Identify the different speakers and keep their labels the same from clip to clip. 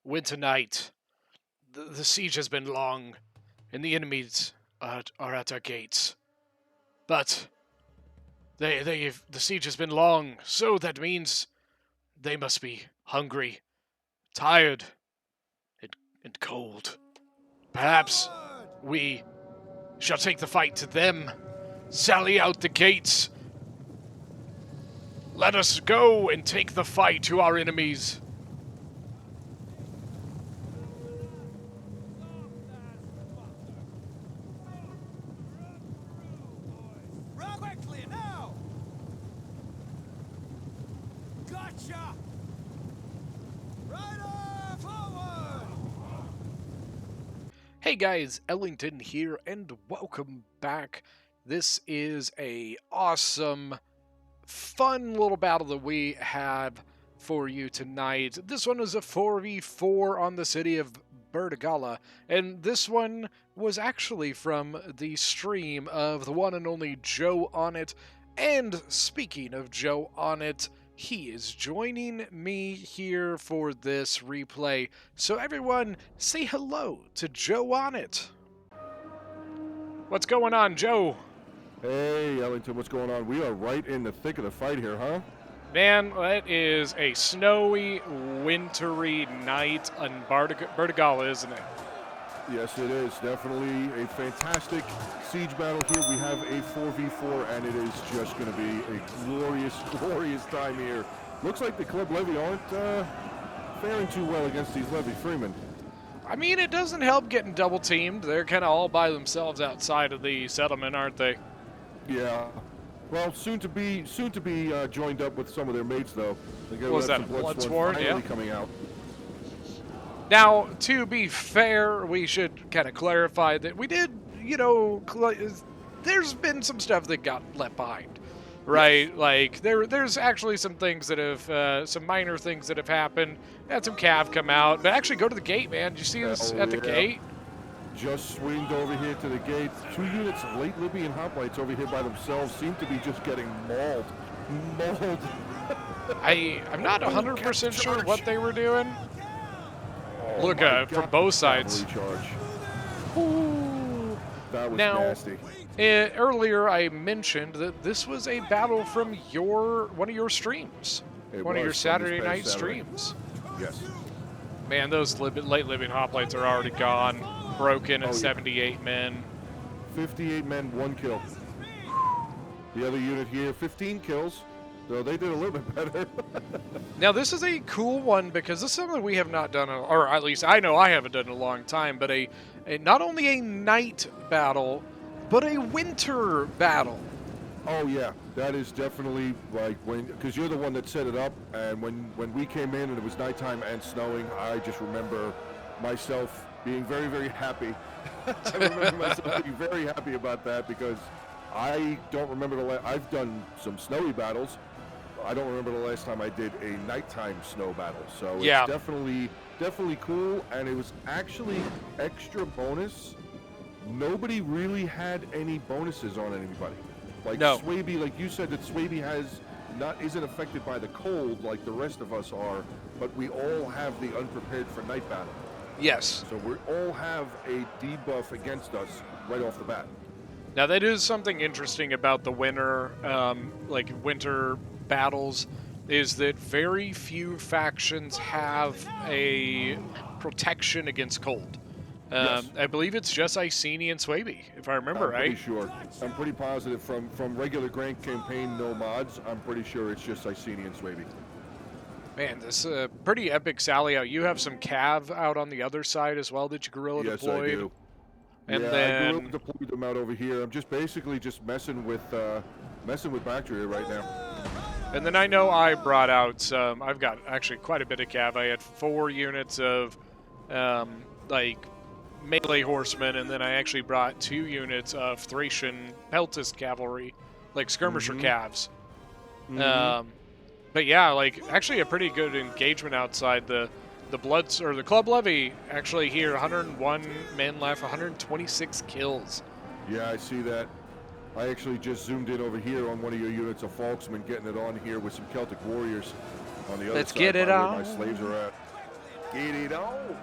Speaker 1: winter night. The siege has been long, and the enemies are at our gates. But the siege has been long, so that means they must be hungry, tired, and cold. Perhaps we shall take the fight to them. Sally out the gates. Let us go and take the fight to our enemies.
Speaker 2: Run quickly now! Gotcha! Rider forward!
Speaker 1: Hey guys, Ellington here, and welcome back. This is a awesome, fun little battle that we have for you tonight. This one is a 4v4 on the city of Bertigala, and this one was actually from the stream of the one and only Joe On It. And speaking of Joe On It, he is joining me here for this replay. So everyone, say hello to Joe On It. What's going on, Joe?
Speaker 3: Hey, Ellington, what's going on? We are right in the thick of the fight here, huh?
Speaker 1: Man, that is a snowy, wintry night on Bertigala, isn't it?
Speaker 3: Yes, it is. Definitely a fantastic siege battle here. We have a 4v4, and it is just going to be a glorious, glorious time here. Looks like the Club Levy aren't faring too well against these Levy Freemen.
Speaker 1: I mean, it doesn't help getting double teamed. They're kind of all by themselves outside of the settlement, aren't they?
Speaker 3: Yeah. Well, soon to be joined up with some of their mates, though.
Speaker 1: What was that, Bloodsworn?
Speaker 3: Finally
Speaker 1: Yeah.
Speaker 3: coming out.
Speaker 1: Now, to be fair, we should kind of clarify that we did, there's been some stuff that got left behind, right? Yes. Like, there's actually some things that have, some minor things that have happened. Had some cav come out, but actually go to the gate, man. Did you see this at the gate?
Speaker 3: Just swinged over here to the gate. 2 units of late Libyan hoplites over here by themselves seem to be just getting mauled.
Speaker 1: I'm not 100% sure what they were doing.
Speaker 3: Oh,
Speaker 1: look, from both sides.
Speaker 3: Ooh, that was nasty.
Speaker 1: Earlier I mentioned that this was a battle from one of your streams. One of your Saturday night streams.
Speaker 3: Yes.
Speaker 1: Man, those late living hoplites are already gone. Broken at 78 men.
Speaker 3: 58 men, 1 kill. The other unit here, 15 kills. So they did a little bit better.
Speaker 1: Now, this is a cool one because this is something we have not done, or at least I know I haven't done in a long time, but not only a night battle, but a winter battle.
Speaker 3: Oh, yeah. That is definitely like because you're the one that set it up, and when we came in and it was nighttime and snowing, I just remember myself being very, very happy. I remember myself being very happy about that because I don't remember I've done some snowy battles. I don't remember the last time I did a nighttime snow battle. So
Speaker 1: yeah.
Speaker 3: It's definitely cool, and it was actually extra bonus. Nobody really had any bonuses on anybody. Like
Speaker 1: no.
Speaker 3: Swaby, like you said, that Swaby isn't affected by the cold like the rest of us are, but we all have the unprepared for night battle.
Speaker 1: Yes.
Speaker 3: So we all have a debuff against us right off the bat.
Speaker 1: Now that is something interesting about the winter battles, is that very few factions have a protection against cold.
Speaker 3: Yes.
Speaker 1: I believe it's just Iceni and Swaby, if I remember right.
Speaker 3: I'm pretty sure. I'm pretty positive from regular Grand Campaign, no mods, I'm pretty sure it's just Iceni and Swaby.
Speaker 1: Man, this is a pretty epic sally out. You have some cav out on the other side as well that you guerrilla deployed.
Speaker 3: Yes, I do.
Speaker 1: And
Speaker 3: yeah,
Speaker 1: then
Speaker 3: I guerrilla deployed them out over here. I'm just basically messing with Bactria right now.
Speaker 1: And then I know I brought out some. I've got actually quite a bit of cav. I had 4 units of melee horsemen, and then I actually brought 2 units of Thracian peltist cavalry, like skirmisher calves. But yeah, like actually a pretty good engagement outside the Club Levy. Actually here, 101 men left, 126 kills.
Speaker 3: Yeah, I see that. I actually just zoomed in over here on one of your units of Falksmen, getting it on here with some Celtic warriors on the other side.
Speaker 1: Let's get it
Speaker 3: where
Speaker 1: on.
Speaker 3: my slaves are at. Get it on.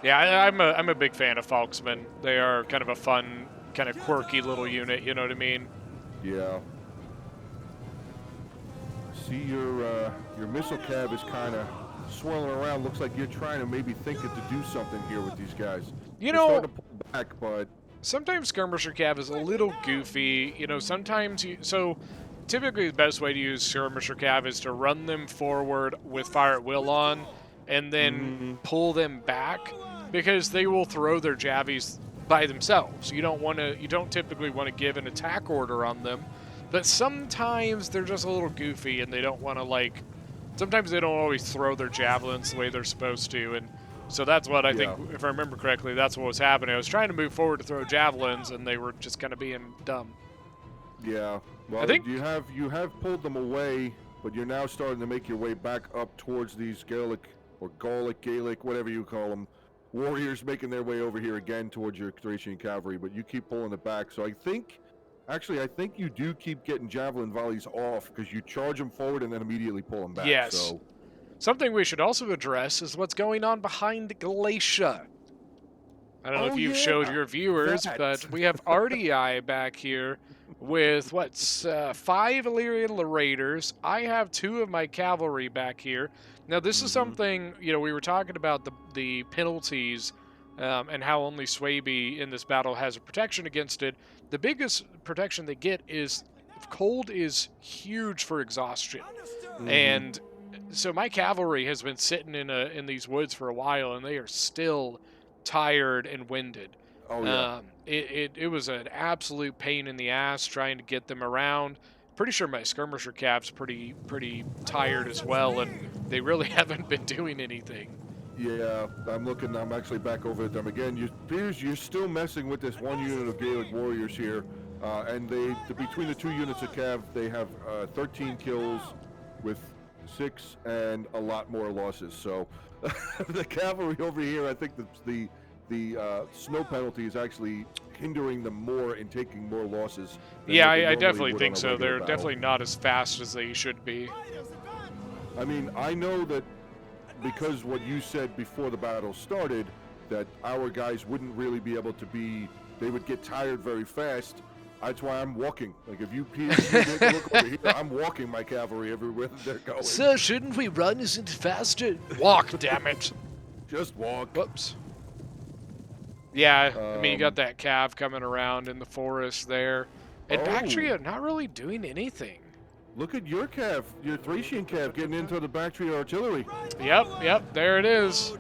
Speaker 1: Yeah, I'm a big fan of Falksmen. They are kind of a fun, kind of quirky little unit. You know what I mean?
Speaker 3: Yeah. See, your missile cab is kind of swirling around. Looks like you're trying to maybe think to do something here with these guys.
Speaker 1: You
Speaker 3: They're
Speaker 1: know,
Speaker 3: starting to pull back, but
Speaker 1: sometimes Skirmisher Cav is a little goofy. You know, sometimes so typically the best way to use Skirmisher Cav is to run them forward with Fire at Will on, and then pull them back, because they will throw their javies by themselves. You don't typically want to give an attack order on them, but sometimes they're just a little goofy and they don't want to sometimes they don't always throw their javelins the way they're supposed to, and so that's what I think, if I remember correctly, that's what was happening. I was trying to move forward to throw javelins and they were just kind of being dumb.
Speaker 3: yeah. Well,
Speaker 1: I think
Speaker 3: you have pulled them away, but you're now starting to make your way back up towards these Gaelic or Gaelic, whatever you call them, warriors making their way over here again towards your Thracian cavalry, but you keep pulling it back. So I think you do keep getting javelin volleys off, because you charge them forward and then immediately pull them back.
Speaker 1: Yes.
Speaker 3: So.
Speaker 1: Something we should also address is what's going on behind Galatia. I don't know if you've showed your viewers, but we have RDI back here with 5 Illyrian Raiders. I have 2 of my cavalry back here. Now, this is something, we were talking about the penalties and how only Swaby in this battle has a protection against it. The biggest protection they get is cold is huge for exhaustion. And so my cavalry has been sitting in these woods for a while, and they are still tired and winded.
Speaker 3: Oh, yeah.
Speaker 1: It was an absolute pain in the ass trying to get them around. Pretty sure my skirmisher cab's pretty tired as well, and they really haven't been doing anything.
Speaker 3: Yeah, I'm actually back over at them again. You're still messing with this one unit of Gaelic warriors here, and between the 2 units of cav, they have 13 kills with 6 and a lot more losses. So the cavalry over here, I think the snow penalty is actually hindering them more in taking more losses.
Speaker 1: Yeah, I definitely think so. They're definitely not as fast as they should be.
Speaker 3: I mean, I know that because what you said before the battle started, that our guys wouldn't really be able to they would get tired very fast. That's why I'm walking. Like, if you take a look over here, I'm walking my cavalry everywhere they're going.
Speaker 1: Sir, shouldn't we run? Isn't it faster? Walk, damn it.
Speaker 3: Just walk.
Speaker 1: Whoops. Yeah, I mean, you got that cav coming around in the forest there. And Bactria not really doing anything.
Speaker 3: Look at your cav, your Thracian cav, getting into the Bactria artillery.
Speaker 1: Yep, there it is.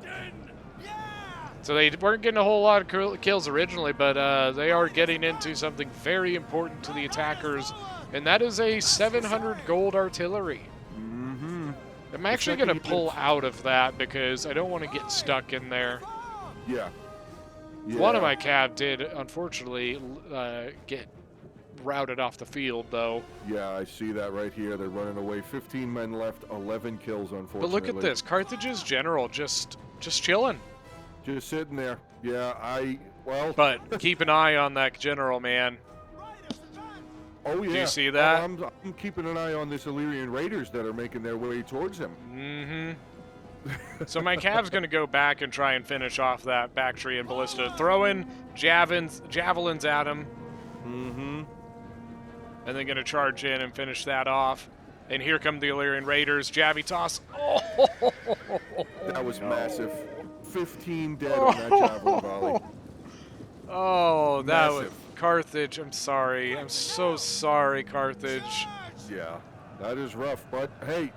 Speaker 1: So they weren't getting a whole lot of kills originally, but they are getting into something very important to the attackers, and that is a 700 gold artillery. I'm actually going to pull out of that because I don't want to get stuck in there.
Speaker 3: Yeah.
Speaker 1: One of my cav did, unfortunately, get routed off the field, though.
Speaker 3: Yeah, I see that right here. They're running away. 15 men left, 11 kills, unfortunately.
Speaker 1: But look at this. Carthage's general just chilling.
Speaker 3: Just sitting there. Yeah,
Speaker 1: But keep an eye on that general, man.
Speaker 3: Oh, yeah.
Speaker 1: Do you see that?
Speaker 3: I'm keeping an eye on this Illyrian Raiders that are making their way towards him.
Speaker 1: So my cav's going to go back and try and finish off that Bactrian ballista. Throwing javelins at him. And then going to charge in and finish that off. And here come the Illyrian Raiders. Javi toss. Oh!
Speaker 3: That was massive. 15 dead on that javelin volley.
Speaker 1: Oh, that was Carthage. I'm sorry. I'm so sorry, Carthage.
Speaker 3: Yeah, that is rough. But hey,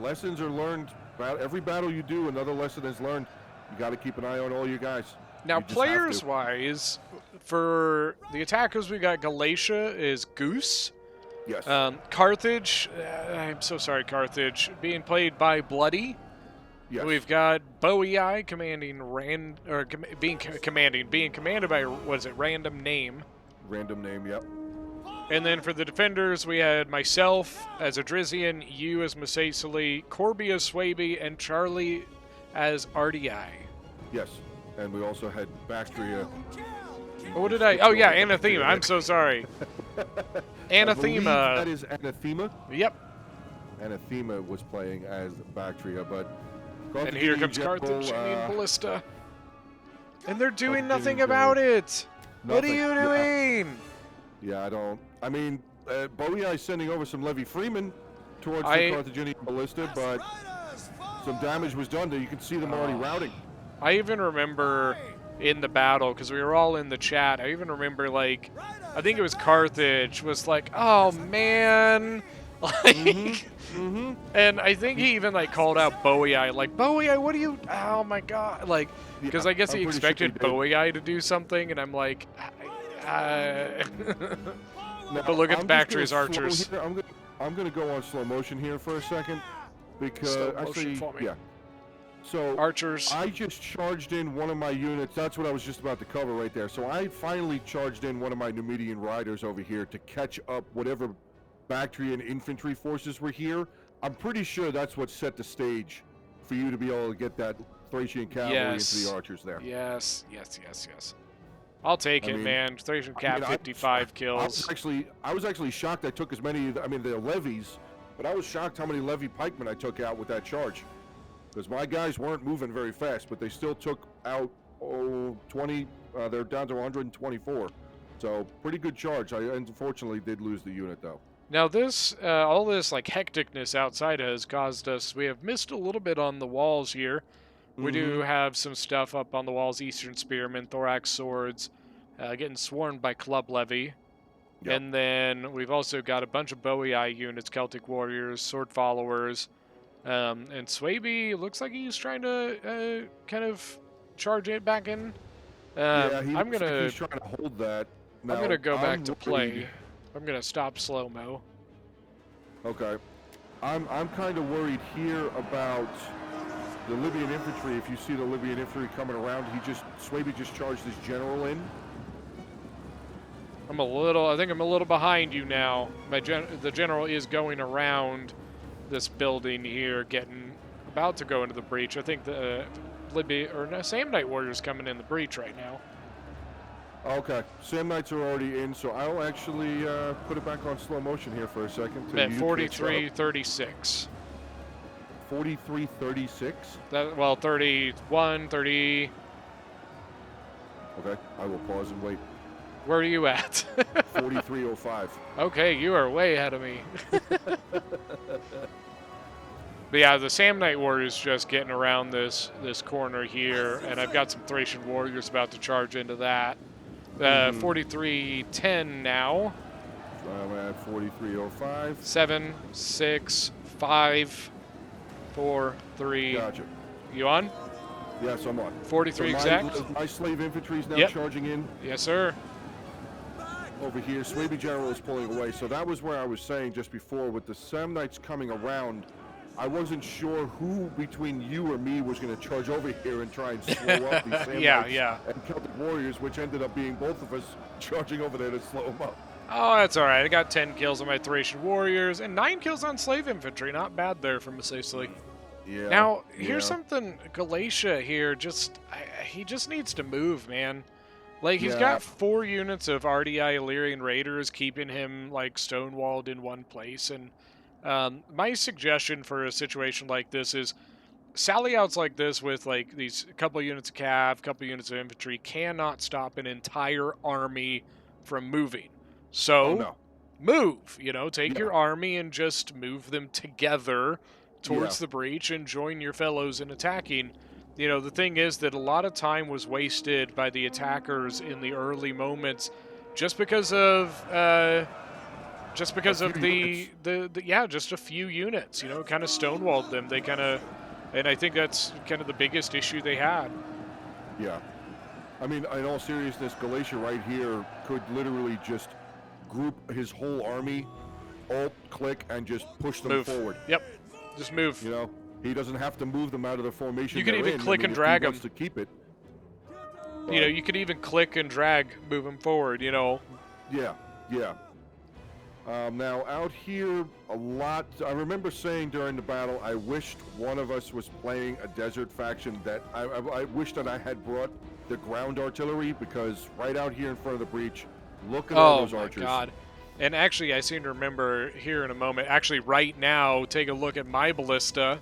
Speaker 3: lessons are learned. Every battle you do, another lesson is learned. You got to keep an eye on all your guys.
Speaker 1: Now, players-wise, for the attackers, we got Galatia is Goose.
Speaker 3: Yes.
Speaker 1: Carthage, I'm so sorry, Carthage, being played by Bloody.
Speaker 3: Yes.
Speaker 1: We've got Bowie commanding being commanded by Random Name.
Speaker 3: Random Name, yep.
Speaker 1: And then for the defenders, we had myself as Adrizian, you as Masacely, Corby as Swaby, and Charlie as RDI.
Speaker 3: Yes, and we also had Bactria.
Speaker 1: What did I? Oh yeah, Anathema. I'm so sorry. Anathema.
Speaker 3: That is Anathema.
Speaker 1: Yep.
Speaker 3: Anathema was playing as Bactria, but
Speaker 1: And here
Speaker 3: Carthaginian
Speaker 1: comes
Speaker 3: general,
Speaker 1: Carthaginian ballista. And they're doing
Speaker 3: Carthaginian
Speaker 1: nothing about it. What are
Speaker 3: nothing.
Speaker 1: you doing?
Speaker 3: Yeah, I don't. I mean, Bowie is sending over some Levy Freeman towards the Carthaginian ballista, but some damage was done. You can see them already routing.
Speaker 1: I even remember in the battle, because we were all in the chat, I even remember, like, I think it was Carthage was like, oh, man. Like, and I think he even, like, called out Bowie, like, Bowie, what are you, oh, my God. Like, because I guess he expected Bowie to do something, and I'm like, but look at the back to his archers.
Speaker 3: I'm gonna go on slow motion here for a second, because actually, yeah. So
Speaker 1: archers.
Speaker 3: I just charged in one of my units. That's what I was just about to cover right there. So I finally charged in one of my Numidian riders over here to catch up whatever Bactrian infantry forces were here. I'm pretty sure that's what set the stage for you to be able to get that Thracian cavalry into the archers there.
Speaker 1: Yes. I'll take it, man. Thracian cap, 55 kills.
Speaker 3: I was actually shocked I took as many. I mean, they're levies, but I was shocked how many levy pikemen I took out with that charge. Because my guys weren't moving very fast, but they still took out 20. They're down to 124. So pretty good charge. I unfortunately did lose the unit though.
Speaker 1: Now this, all this like hecticness outside has caused us. We have missed a little bit on the walls here. We do have some stuff up on the walls: Eastern Spearmen, Thorax Swords, getting swarmed by Club Levy. Yep. And then we've also got a bunch of Bowie units, Celtic Warriors, Sword Followers. And Swaby looks like he's trying to kind of charge it back in.
Speaker 3: Yeah, he's trying to hold that. Now,
Speaker 1: I'm gonna go back to play. I'm gonna stop slow-mo.
Speaker 3: Okay. I'm kind of worried here about the Libyan infantry. If you see the Libyan infantry coming around, Swaby just charged his general in.
Speaker 1: I think I'm a little behind you now. The general is going around this building here, about to go into the breach. I think the Samnite Warriors coming in the breach right now.
Speaker 3: Okay, Samnites are already in, so I'll actually put it back on slow motion here for a second.
Speaker 1: At 43-36.
Speaker 3: 43-36?
Speaker 1: Well, 31, 30.
Speaker 3: Okay, I will pause and wait.
Speaker 1: Where are you at?
Speaker 3: 43-05.
Speaker 1: Okay, you are way ahead of me. But yeah, the Samnite Warriors just getting around this corner here, and I've got some Thracian Warriors about to charge into that. 43-10 now.
Speaker 3: I'm at 43-05.
Speaker 1: 7, 6, 5, 4, 3.
Speaker 3: Gotcha.
Speaker 1: You on?
Speaker 3: Yes, I'm on.
Speaker 1: 43
Speaker 3: so
Speaker 1: exact.
Speaker 3: My slave infantry is now charging in.
Speaker 1: Yes, sir.
Speaker 3: Over here, Swaby General is pulling away. So that was where I was saying just before, with the Samnites coming around, I wasn't sure who between you or me was going to charge over here and try and slow up these Samnites and Celtic Warriors, which ended up being both of us charging over there to slow them up.
Speaker 1: Oh, that's all right. I got 10 kills on my Thracian Warriors and 9 kills on slave infantry. Not bad there from Sicily.
Speaker 3: Yeah.
Speaker 1: Now, here's something. Galatia here, he just needs to move, man. Like, he's got 4 units of RDI Illyrian Raiders keeping him, like, stonewalled in one place. And my suggestion for a situation like this is sally outs like this with, like, these couple units of cav, couple units of infantry cannot stop an entire army from moving. So, move. Take your army and just move them together towards the breach and join your fellows in attacking. The thing is that a lot of time was wasted by the attackers in the early moments just because of just a few units, kind of stonewalled them. And I think that's kind of the biggest issue they had.
Speaker 3: Yeah. I mean, in all seriousness, Galatia right here could literally just group his whole army, alt-click, and just push them forward.
Speaker 1: Yep. Just move.
Speaker 3: He doesn't have to move them out of the formation.
Speaker 1: You can even click and drag them
Speaker 3: to keep it.
Speaker 1: You could even click and drag, move them forward.
Speaker 3: Yeah. Now out here, a lot. I remember saying during the battle, I wished one of us was playing a desert faction. That I wish that I had brought the ground artillery, because right out here in front of the breach, look at all those archers. Oh my God.
Speaker 1: And actually, I seem to remember here in a moment. Actually, right now, take a look at my ballista.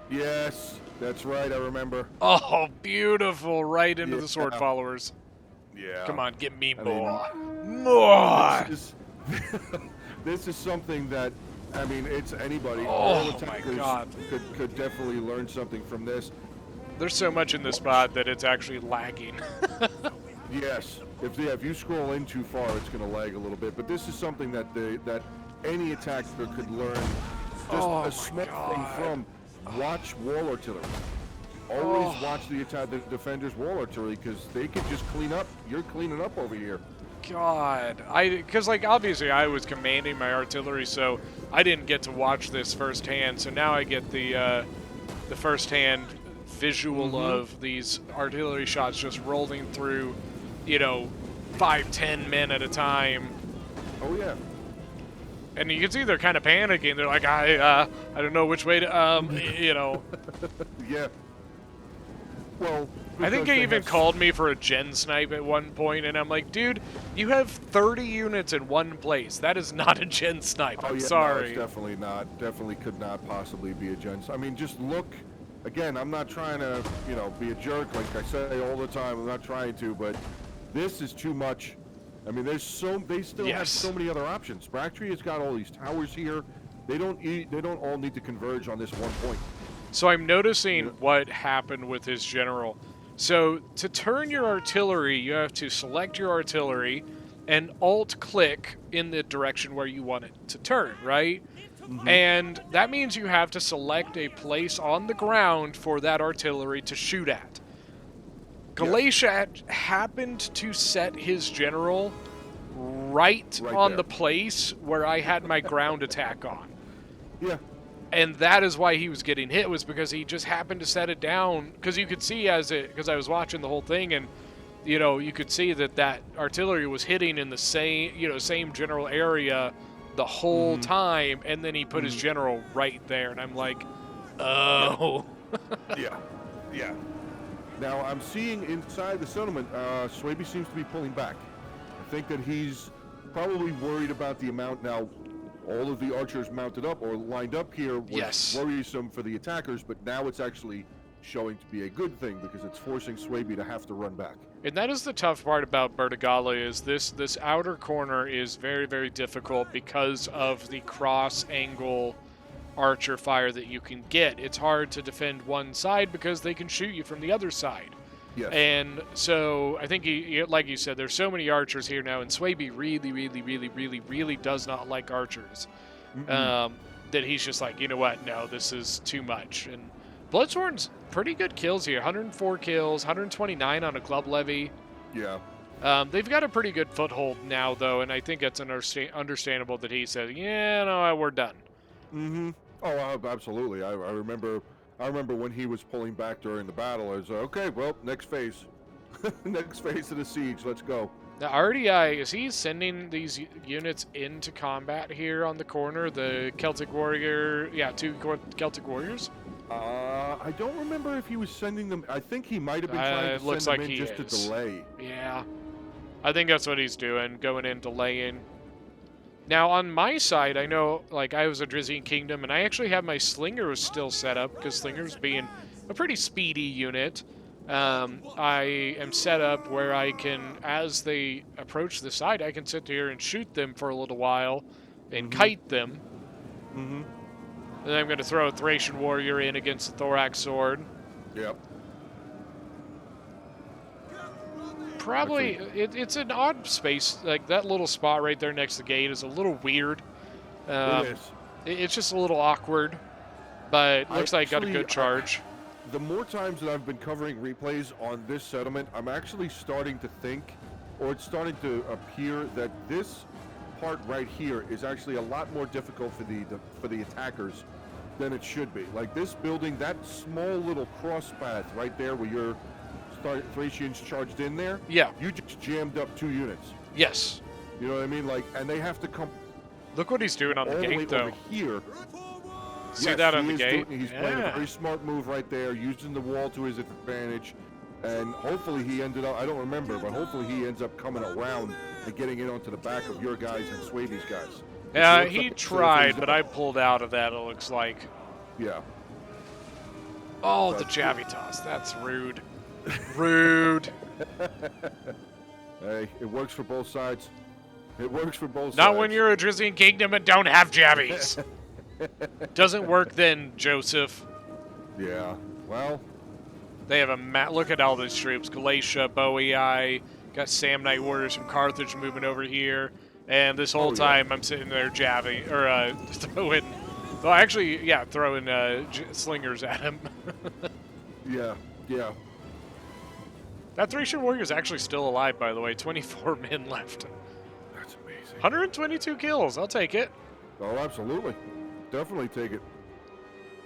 Speaker 3: Yes, that's right. I remember.
Speaker 1: Oh, beautiful! Right into the sword
Speaker 3: Yeah.
Speaker 1: followers.
Speaker 3: Yeah.
Speaker 1: Come on, give me
Speaker 3: I mean,
Speaker 1: more. More!
Speaker 3: This is this is something that, I mean, it's anybody. All
Speaker 1: Oh my
Speaker 3: attackers
Speaker 1: god.
Speaker 3: could definitely learn something from this.
Speaker 1: There's so much in this spot that it's actually lagging.
Speaker 3: Yes, if you scroll in too far, it's going to lag a little bit. But this is something that any attacker could learn. Just
Speaker 1: Oh my
Speaker 3: a small thing
Speaker 1: God.
Speaker 3: from watch wall artillery. Always watch the defender's wall artillery, because they could just clean up. You're cleaning up over here.
Speaker 1: God, because like obviously I was commanding my artillery, so I didn't get to watch this firsthand. So now I get the firsthand visual of these artillery shots just rolling through, 5-10 men at a time,
Speaker 3: Oh yeah.
Speaker 1: and you can see they're kind of panicking. They're like, I don't know which way to,
Speaker 3: Yeah. Well,
Speaker 1: I think
Speaker 3: because
Speaker 1: he
Speaker 3: they
Speaker 1: even
Speaker 3: have
Speaker 1: called me for a gen snipe at one point, and I'm like, dude, you have 30 units in one place. That is not a gen snipe.
Speaker 3: Oh,
Speaker 1: I'm
Speaker 3: yeah,
Speaker 1: sorry.
Speaker 3: No, it's definitely not. Definitely could not possibly be a gen. I mean, just look. Again, I'm not trying to, be a jerk like I say all the time. I'm not trying to, but this is too much. I mean, they still have
Speaker 1: Yes.
Speaker 3: so many other options. Bractry has got all these towers here. They don't all need to converge on this one point.
Speaker 1: So I'm noticing what happened with his general. So to turn your artillery, you have to select your artillery and alt-click in the direction where you want it to turn, right? And that means you have to select a place on the ground for that artillery to shoot at. Galatia happened to set his general right on
Speaker 3: there.
Speaker 1: the place where I had my ground attack on.
Speaker 3: Yeah.
Speaker 1: And that is why he was getting hit, was because he just happened to set it down. Because you could see because I was watching the whole thing, and you could see that artillery was hitting in the same general area the whole time, and then he put his general right there, and I'm like, oh.
Speaker 3: Yeah. Yeah. Now I'm seeing inside the settlement, Swaby seems to be pulling back. I think that he's probably worried about the amount now. All of the archers mounted up or lined up here was worrisome for the attackers, but now it's actually showing to be a good thing, because it's forcing Swaby to have to run back.
Speaker 1: And that is the tough part about Bertigala, is this outer corner is very, very difficult because of the cross-angle archer fire that you can get. It's hard to defend one side because they can shoot you from the other side.
Speaker 3: Yes.
Speaker 1: And so I think, like you said, there's so many archers here now, and Swaby really, really, really, really, really does not like archers. That he's just like, you know what, no, this is too much. And Bloodsworn's pretty good kills here. 104 kills, 129 on a club levy.
Speaker 3: Yeah.
Speaker 1: They've got a pretty good foothold now, though, and I think it's understandable that he says, yeah, no, we're done.
Speaker 3: Oh, absolutely. I remember when he was pulling back during the battle. I was okay, well, next phase. Next phase of the siege. Let's go.
Speaker 1: Now, RDI, is he sending these units into combat here on the corner? The Celtic Warrior, 2 Celtic Warriors?
Speaker 3: I don't remember if he was sending them. I think he might have been trying to send them in just to delay.
Speaker 1: Yeah. I think that's what he's doing, going in, delaying. Now, on my side, I know, like, I was a Drizzian Kingdom, and I actually have my Slingers still set up, because Slingers being a pretty speedy unit. I am set up where I can, as they approach the side, I can sit here and shoot them for a little while and kite them. And then I'm going to throw a Thracian Warrior in against the Thorax Sword.
Speaker 3: Yep.
Speaker 1: Probably, it's an odd space. Like, that little spot right there next to the gate is a little weird.
Speaker 3: It is.
Speaker 1: It's just a little awkward, but looks like got a good charge.
Speaker 3: The more times that I've been covering replays on this settlement, I'm actually starting to think, or it's starting to appear, that this part right here is actually a lot more difficult for the attackers than it should be. Like this building, that small little cross path right there where your Thracians charged in there.
Speaker 1: Yeah.
Speaker 3: You just jammed up 2 units.
Speaker 1: Yes.
Speaker 3: You know what I mean? Like, and they have to come.
Speaker 1: Look what he's doing on the
Speaker 3: all the way
Speaker 1: gate, though.
Speaker 3: over here.
Speaker 1: See
Speaker 3: Yes,
Speaker 1: that on
Speaker 3: he
Speaker 1: the
Speaker 3: is
Speaker 1: gate?
Speaker 3: he's playing a very smart move right there, using the wall to his advantage, and hopefully he ended up, I don't remember, but hopefully he ends up coming around and getting in onto the back of your guys and Swaby's guys.
Speaker 1: Yeah, he tried, but I pulled out of that, it looks like.
Speaker 3: Yeah.
Speaker 1: Oh, the jabby toss. That's rude. Rude.
Speaker 3: Hey, it works for both sides. It works for both sides.
Speaker 1: Not when you're a Dracian kingdom and don't have jabbies. Doesn't work then, Joseph.
Speaker 3: Yeah. Well.
Speaker 1: They have a look at all these troops. Galatia, Boii, got Samnite warriors from Carthage moving over here. And this whole time I'm sitting there jabbing, or throwing, well actually, yeah, throwing slingers at him.
Speaker 3: Yeah, yeah.
Speaker 1: That Thracian warrior is actually still alive, by the way. 24 men left.
Speaker 3: That's amazing.
Speaker 1: 122 kills. I'll take it.
Speaker 3: Oh, absolutely. Definitely take it.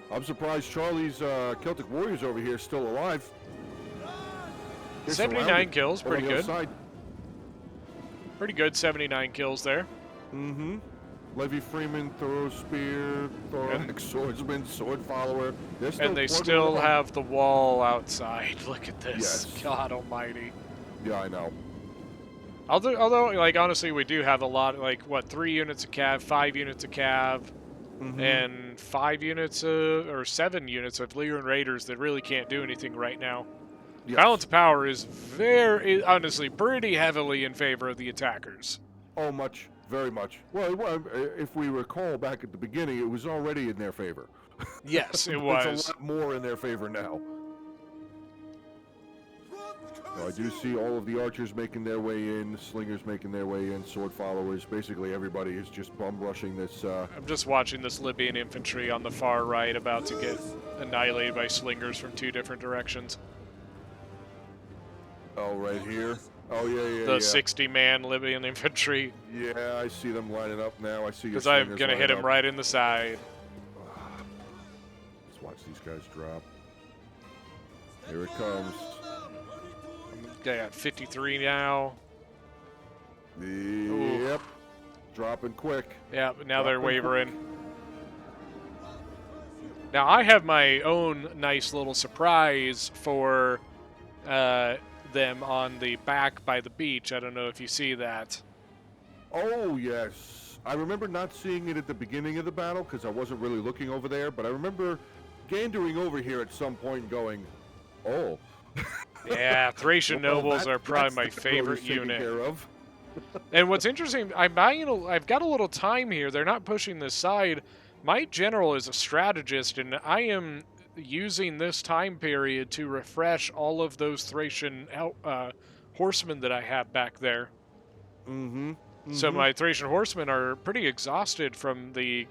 Speaker 3: I'm surprised Charlie's Celtic warriors over here is still alive. They're
Speaker 1: 79
Speaker 3: surrounded
Speaker 1: kills.
Speaker 3: on
Speaker 1: Pretty
Speaker 3: the other
Speaker 1: good.
Speaker 3: side.
Speaker 1: Pretty good. 79 kills there.
Speaker 3: Mm-hmm. Levy Freeman, Thorough Spear, Thorax, Swordsman, Sword Follower.
Speaker 1: And they still have the wall outside. Look at this.
Speaker 3: Yes.
Speaker 1: God almighty.
Speaker 3: Yeah, I know.
Speaker 1: Although, like, honestly, we do have a lot, like, what, 3 units of cav, 5 units of cav, and 5 units or 7 units of Lyran Raiders that really can't do anything right now.
Speaker 3: Yes.
Speaker 1: Balance of power is honestly, pretty heavily in favor of the attackers.
Speaker 3: Oh, much. Very much. Well, if we recall back at the beginning, it was already in their favor.
Speaker 1: Yes, it was.
Speaker 3: It's a lot more in their favor now. So I do see all of the archers making their way in, slingers making their way in, sword followers. Basically, everybody is just bum rushing this.
Speaker 1: I'm just watching this Libyan infantry on the far right about to get annihilated by slingers from 2 different directions.
Speaker 3: Oh, right here. Oh, yeah.
Speaker 1: The 60-man Libyan infantry.
Speaker 3: Yeah, I see them lining up now. I see your
Speaker 1: because I'm
Speaker 3: slingers
Speaker 1: going to hit
Speaker 3: lining
Speaker 1: him
Speaker 3: up.
Speaker 1: right in the side.
Speaker 3: Let's watch these guys drop. Here it comes.
Speaker 1: Got 53 now.
Speaker 3: Yep. Dropping quick.
Speaker 1: Yeah, but now they're
Speaker 3: Dropping
Speaker 1: wavering.
Speaker 3: quick.
Speaker 1: Now I have my own nice little surprise for them on the back by the beach. I don't know if you see that.
Speaker 3: Oh, yes. I remember not seeing it at the beginning of the battle because I wasn't really looking over there, but I remember gandering over here at some point going, oh.
Speaker 1: Yeah, Thracian
Speaker 3: Well,
Speaker 1: nobles are probably
Speaker 3: that's
Speaker 1: my
Speaker 3: the road
Speaker 1: favorite
Speaker 3: he's taken
Speaker 1: unit.
Speaker 3: care of.
Speaker 1: And what's interesting, I've got a little time here. They're not pushing this side. My general is a strategist, and I am using this time period to refresh all of those Thracian horsemen that I have back there. So my Thracian horsemen are pretty exhausted from the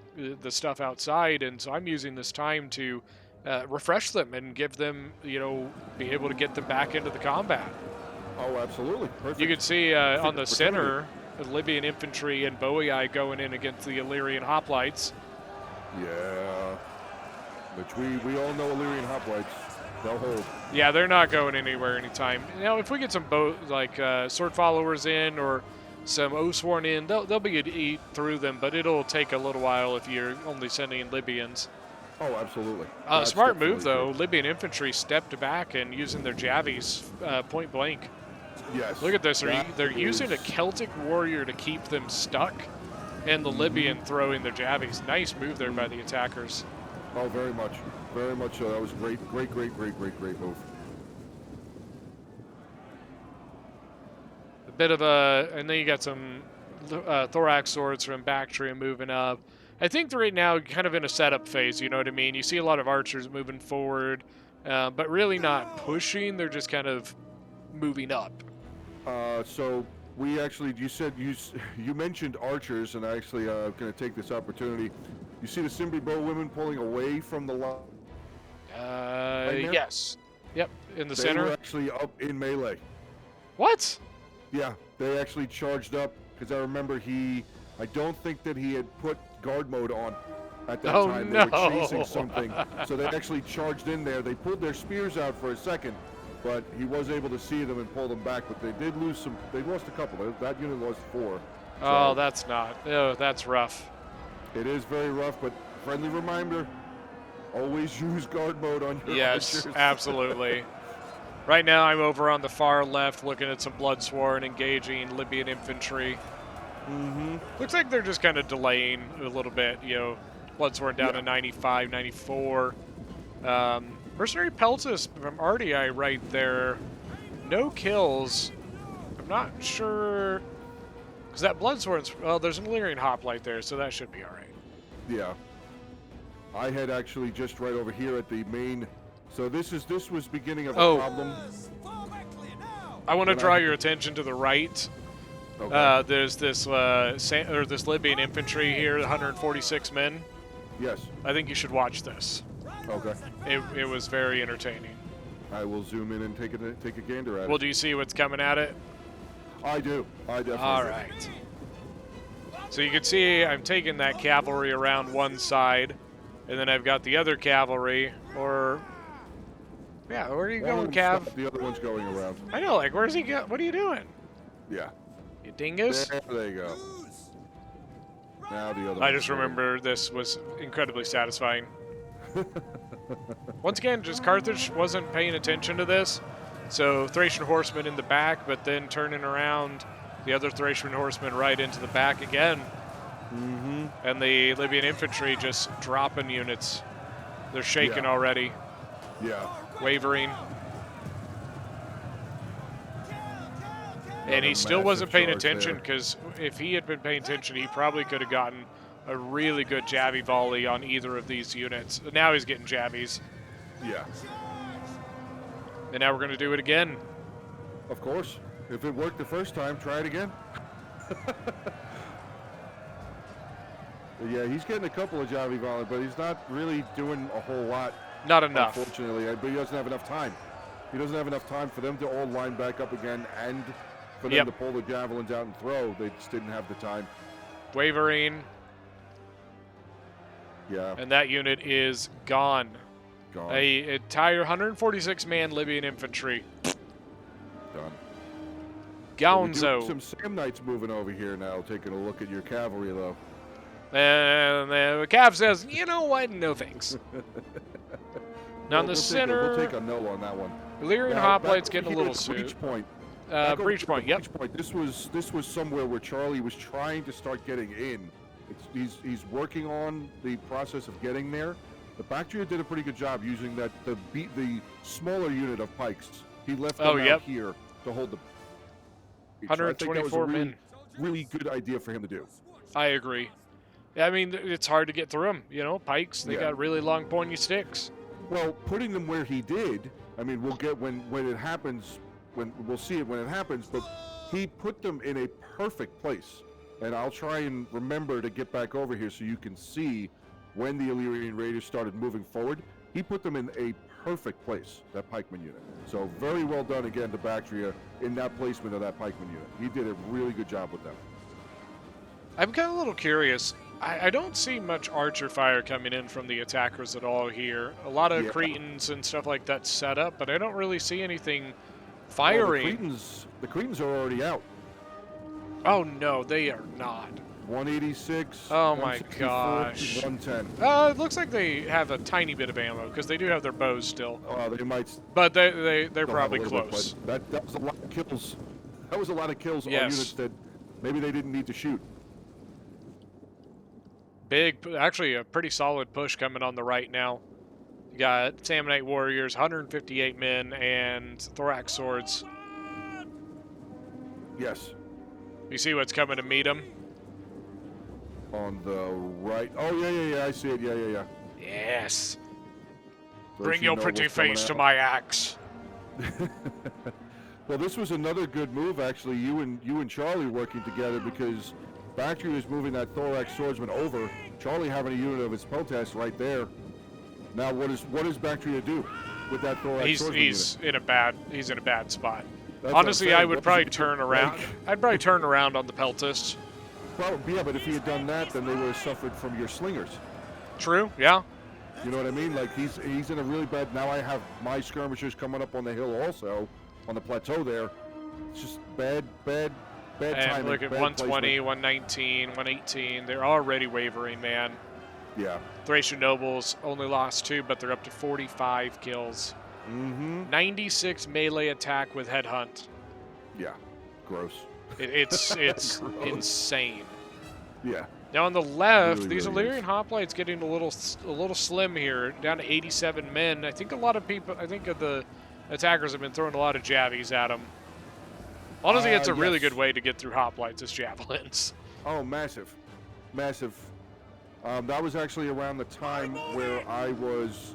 Speaker 1: stuff outside, and so I'm using this time to refresh them and give them, be able to get them back into the combat.
Speaker 3: Oh, absolutely. Perfect.
Speaker 1: You can see on the center, the Libyan infantry and Boii going in against the Illyrian hoplites.
Speaker 3: Yeah. Which we all know Illyrian hoplites. They'll hold.
Speaker 1: Yeah, they're not going anywhere anytime. If we get some sword followers in or some Osworn in, they'll be able to eat through them, but it'll take a little while if you're only sending in Libyans.
Speaker 3: Oh, absolutely.
Speaker 1: Smart move, though. Libyan infantry stepped back and using their javies point blank.
Speaker 3: Yes.
Speaker 1: Look at this. They're using a Celtic warrior to keep them stuck, and the Libyan throwing their javies. Nice move there by the attackers.
Speaker 3: Oh, very much. Very much so. That was great move.
Speaker 1: A bit of and then you got some thorax swords from Bactria moving up. I think they're right now kind of in a setup phase, you know what I mean? You see a lot of archers moving forward, but really not pushing. They're just kind of moving up.
Speaker 3: So we actually, you mentioned archers, and I actually going to take this opportunity. You see the Cimbri bow women pulling away from the line?
Speaker 1: Yes. Yep, in the
Speaker 3: They
Speaker 1: center.
Speaker 3: were actually up in melee.
Speaker 1: What?
Speaker 3: Yeah, they actually charged up because I remember I don't think that he had put guard mode on at that time. They were chasing something, so they actually charged in there. They pulled their spears out for a second, but he was able to see them and pull them back. But they did lose some. They lost a couple. That unit lost 4.
Speaker 1: Oh, that's rough.
Speaker 3: It is very rough, but friendly reminder: always use guard mode on your
Speaker 1: Yes,
Speaker 3: archers.
Speaker 1: absolutely. Right now, I'm over on the far left looking at some Bloodsworn engaging Libyan infantry. Looks like they're just kind of delaying a little bit, Bloodsworn down to 95, 94. Mercenary Peltis from RDI right there. No kills. I'm not sure. Because that Bloodsworn's. Well, there's an Illyrian Hoplite there, so that should be alright.
Speaker 3: Yeah. I had actually just right over here at the main. So this was beginning of a problem.
Speaker 1: I want to draw your attention to the right.
Speaker 3: Okay.
Speaker 1: There's this this Libyan infantry here, 146 men.
Speaker 3: Yes.
Speaker 1: I think you should watch this.
Speaker 3: Okay.
Speaker 1: It was very entertaining.
Speaker 3: I will zoom in and take a gander at it.
Speaker 1: Well, do you see what's coming at it?
Speaker 3: I do. I definitely.
Speaker 1: All
Speaker 3: do.
Speaker 1: right. So you can see I'm taking that cavalry around one side, and then I've got the other cavalry, or yeah, where are you going, Cav?
Speaker 3: The other one's going around.
Speaker 1: I know, like, where's he go? What are you doing?
Speaker 3: Yeah.
Speaker 1: You dingus?
Speaker 3: There you go. Now the other.
Speaker 1: I just remember this was incredibly satisfying. Once again, just Carthage wasn't paying attention to this, so Thracian horsemen in the back, but then turning around the other Thracian horsemen right into the back again.
Speaker 3: Mm-hmm.
Speaker 1: And the Libyan infantry just dropping units. They're shaking already,
Speaker 3: Yeah.
Speaker 1: wavering. And he
Speaker 3: Another
Speaker 1: still wasn't
Speaker 3: massive
Speaker 1: paying
Speaker 3: charge
Speaker 1: attention,
Speaker 3: there.
Speaker 1: because if he had been paying attention, he probably could have gotten a really good jabby volley on either of these units. Now he's getting jabbies.
Speaker 3: Yeah.
Speaker 1: And now we're going to do it again.
Speaker 3: Of course. If it worked the first time, try it again. Yeah, he's getting a couple of Javi volley, but he's not really doing a whole lot.
Speaker 1: Not enough.
Speaker 3: Unfortunately, but he doesn't have enough time. He doesn't have enough time for them to all line back up again and for them to pull the javelins out and throw. They just didn't have the time.
Speaker 1: Wavering.
Speaker 3: Yeah.
Speaker 1: And that unit is gone.
Speaker 3: Gone.
Speaker 1: A entire 146-man Libyan infantry.
Speaker 3: Done.
Speaker 1: Gonzo.
Speaker 3: Some Sam Knights moving over here now, taking a look at your cavalry, though.
Speaker 1: And the Cav says, you know what? No thanks. Now in the center,
Speaker 3: We'll take a no on that one.
Speaker 1: Illyrian
Speaker 3: Now,
Speaker 1: Hoplite's
Speaker 3: back
Speaker 1: getting a
Speaker 3: over
Speaker 1: little
Speaker 3: here at the
Speaker 1: suit.
Speaker 3: Breach point. Back over
Speaker 1: Breach
Speaker 3: to
Speaker 1: point,
Speaker 3: the
Speaker 1: yep.
Speaker 3: Breach point. This was somewhere where Charlie was trying to start getting in. He's working on the process of getting there. The Bactria did a pretty good job using the smaller unit of pikes. He left them out here to hold the.
Speaker 1: 124 men.
Speaker 3: Really good idea for him to do.
Speaker 1: I agree. I mean, it's hard to get through them. You know, pikes, they got really long pointy sticks.
Speaker 3: Well, putting them where he did, I mean, we'll get when it happens, when we'll see it when it happens, but he put them in a perfect place. And I'll try and remember to get back over here so you can see when the Illyrian Raiders started moving forward. He put them in a perfect place, that pikeman unit. So very well done again to Bactria in that placement of that pikeman unit. He did a really good job with them.
Speaker 1: I'm kind of a little curious. I don't see much archer fire coming in from the attackers at all here. A lot of Cretans and stuff like that set up, but I don't really see anything firing.
Speaker 3: Well, the Cretans are already out.
Speaker 1: Oh no, they are not.
Speaker 3: 186.
Speaker 1: Oh my gosh.
Speaker 3: 110.
Speaker 1: It looks like they have a tiny bit of ammo because they do have their bows still.
Speaker 3: They might.
Speaker 1: But they're probably close.
Speaker 3: That was a lot of kills. That was a lot of kills on units that maybe they didn't need to shoot.
Speaker 1: Actually a pretty solid push coming on the right now. You got Samnite warriors, 158 men, and thorax swords.
Speaker 3: Yes.
Speaker 1: You see what's coming to meet them?
Speaker 3: On the right. Oh, yeah. I see it. Yeah.
Speaker 1: Yes.
Speaker 3: So
Speaker 1: Bring your pretty face to my axe.
Speaker 3: Well, this was another good move, actually. You and Charlie working together because Bactria is moving that thorax swordsman over. Charlie having a unit of his protest right there. Now, what does Bactria do with that thorax swordsman unit?
Speaker 1: He's in a bad spot.
Speaker 3: That's
Speaker 1: Honestly, I would probably
Speaker 3: what
Speaker 1: turn around. I'd probably turn around on the peltist.
Speaker 3: Probably, yeah, but if he had done that, then they would have suffered from your slingers.
Speaker 1: True, yeah.
Speaker 3: You know what I mean? Like, he's in a really bad... Now I have my skirmishers coming up on the hill also, on the plateau there. It's just bad
Speaker 1: And
Speaker 3: timing.
Speaker 1: look at
Speaker 3: bad
Speaker 1: 120,
Speaker 3: placement.
Speaker 1: 119, 118. They're already wavering, man.
Speaker 3: Yeah.
Speaker 1: Thracian nobles only lost 2, but they're up to 45 kills.
Speaker 3: Mm-hmm.
Speaker 1: 96 melee attack with headhunt.
Speaker 3: Yeah. Gross.
Speaker 1: It's insane.
Speaker 3: Yeah.
Speaker 1: Now on the left,
Speaker 3: Really,
Speaker 1: these
Speaker 3: really
Speaker 1: Illyrian
Speaker 3: is.
Speaker 1: hoplites getting a little slim here, down to 87 men. I think a lot of people, I think the attackers have been throwing a lot of javies at them. Honestly, it's a really good
Speaker 3: Yes.
Speaker 1: way to get through hoplites as javelins.
Speaker 3: Oh, massive. Massive. That was actually around the time where I was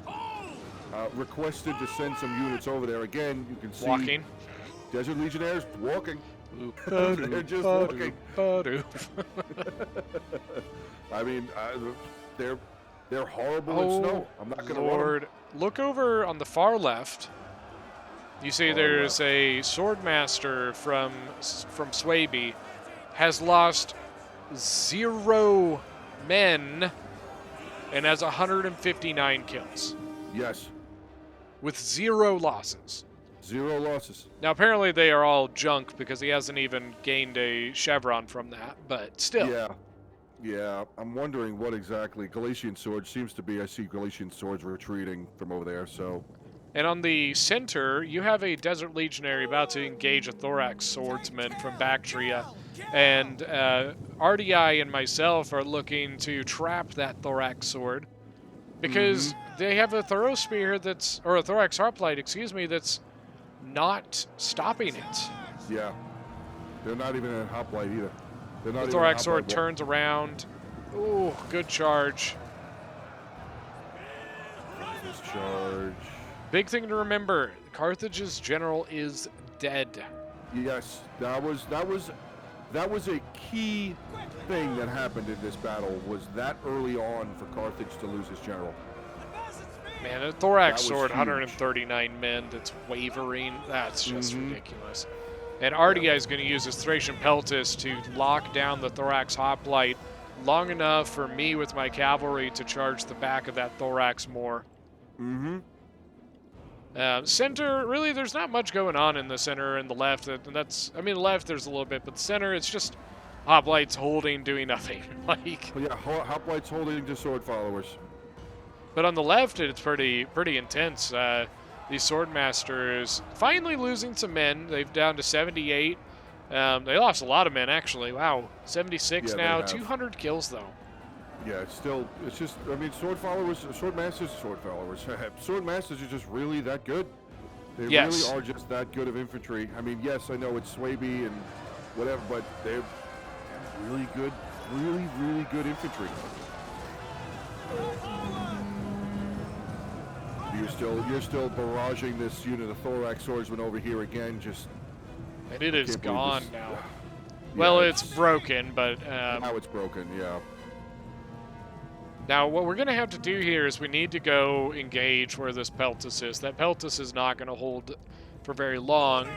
Speaker 3: requested to send some units over there. Again, you can see
Speaker 1: Walking.
Speaker 3: Desert Legionnaires walking.
Speaker 1: They're
Speaker 3: They're just walking. I mean, they're horrible in snow. I'm not going to run 'em.
Speaker 1: Lord. Look over on the far left. You see
Speaker 3: Far
Speaker 1: there's
Speaker 3: left.
Speaker 1: a swordmaster from Swaby has lost 0 men and has 159 kills
Speaker 3: Yes.
Speaker 1: with 0 losses.
Speaker 3: 0 losses.
Speaker 1: Now apparently they are all junk because he hasn't even gained a chevron from that, but still.
Speaker 3: Yeah. Yeah. I'm wondering what exactly Galatian Sword seems to be. I see Galatian Swords retreating from over there, so.
Speaker 1: And on the center, you have a Desert Legionary about to engage a Thorax Swordsman from Bactria. And RDI and myself are looking to trap that Thorax Sword because they have a Thoros Spear that's, or a Thorax Harplite, excuse me, that's not stopping it.
Speaker 3: Yeah. They're not even in hoplite either. They're not
Speaker 1: The
Speaker 3: even
Speaker 1: Thorax
Speaker 3: in
Speaker 1: Sword
Speaker 3: hoplite.
Speaker 1: turns around. Ooh, good charge.
Speaker 3: This charge.
Speaker 1: Big thing to remember, Carthage's general is dead.
Speaker 3: Yes, that was a key thing that happened in this battle. Was that early on for Carthage to lose his general?
Speaker 1: Man, a Thorax
Speaker 3: That was
Speaker 1: Sword,
Speaker 3: huge.
Speaker 1: 139 men, that's wavering. That's just ridiculous. And RDI is going to use his Thracian Peltis to lock down the Thorax Hoplite long enough for me with my cavalry to charge the back of that Thorax more. Center, really, there's not much going on in the center and the left. I mean, the left there's a little bit, but the center, it's just hoplites holding, doing nothing. Like,
Speaker 3: Well, yeah, hoplites holding to sword followers.
Speaker 1: but on the left, it's pretty intense. These swordmasters finally losing some men. They've down to 78. They lost a lot of men, actually. Wow, 76
Speaker 3: Yeah, they
Speaker 1: now.
Speaker 3: have.
Speaker 1: 200 kills though.
Speaker 3: Yeah, it's just, I mean, sword followers, sword masters. Sword masters are just really that good. They
Speaker 1: Yes.
Speaker 3: really are just that good of infantry. I mean, yes, I know it's Swaby and whatever, but they're really good, really good infantry. You're still barraging this unit of Thorax swordsmen over here again. Just
Speaker 1: And it is
Speaker 3: can't believe
Speaker 1: gone
Speaker 3: this.
Speaker 1: now.
Speaker 3: Yeah,
Speaker 1: Well, it's broken, but
Speaker 3: now it's broken. Yeah.
Speaker 1: now what we're going to have to do here is we need to go engage where this Peltis is. That Peltis is not going to hold for very long.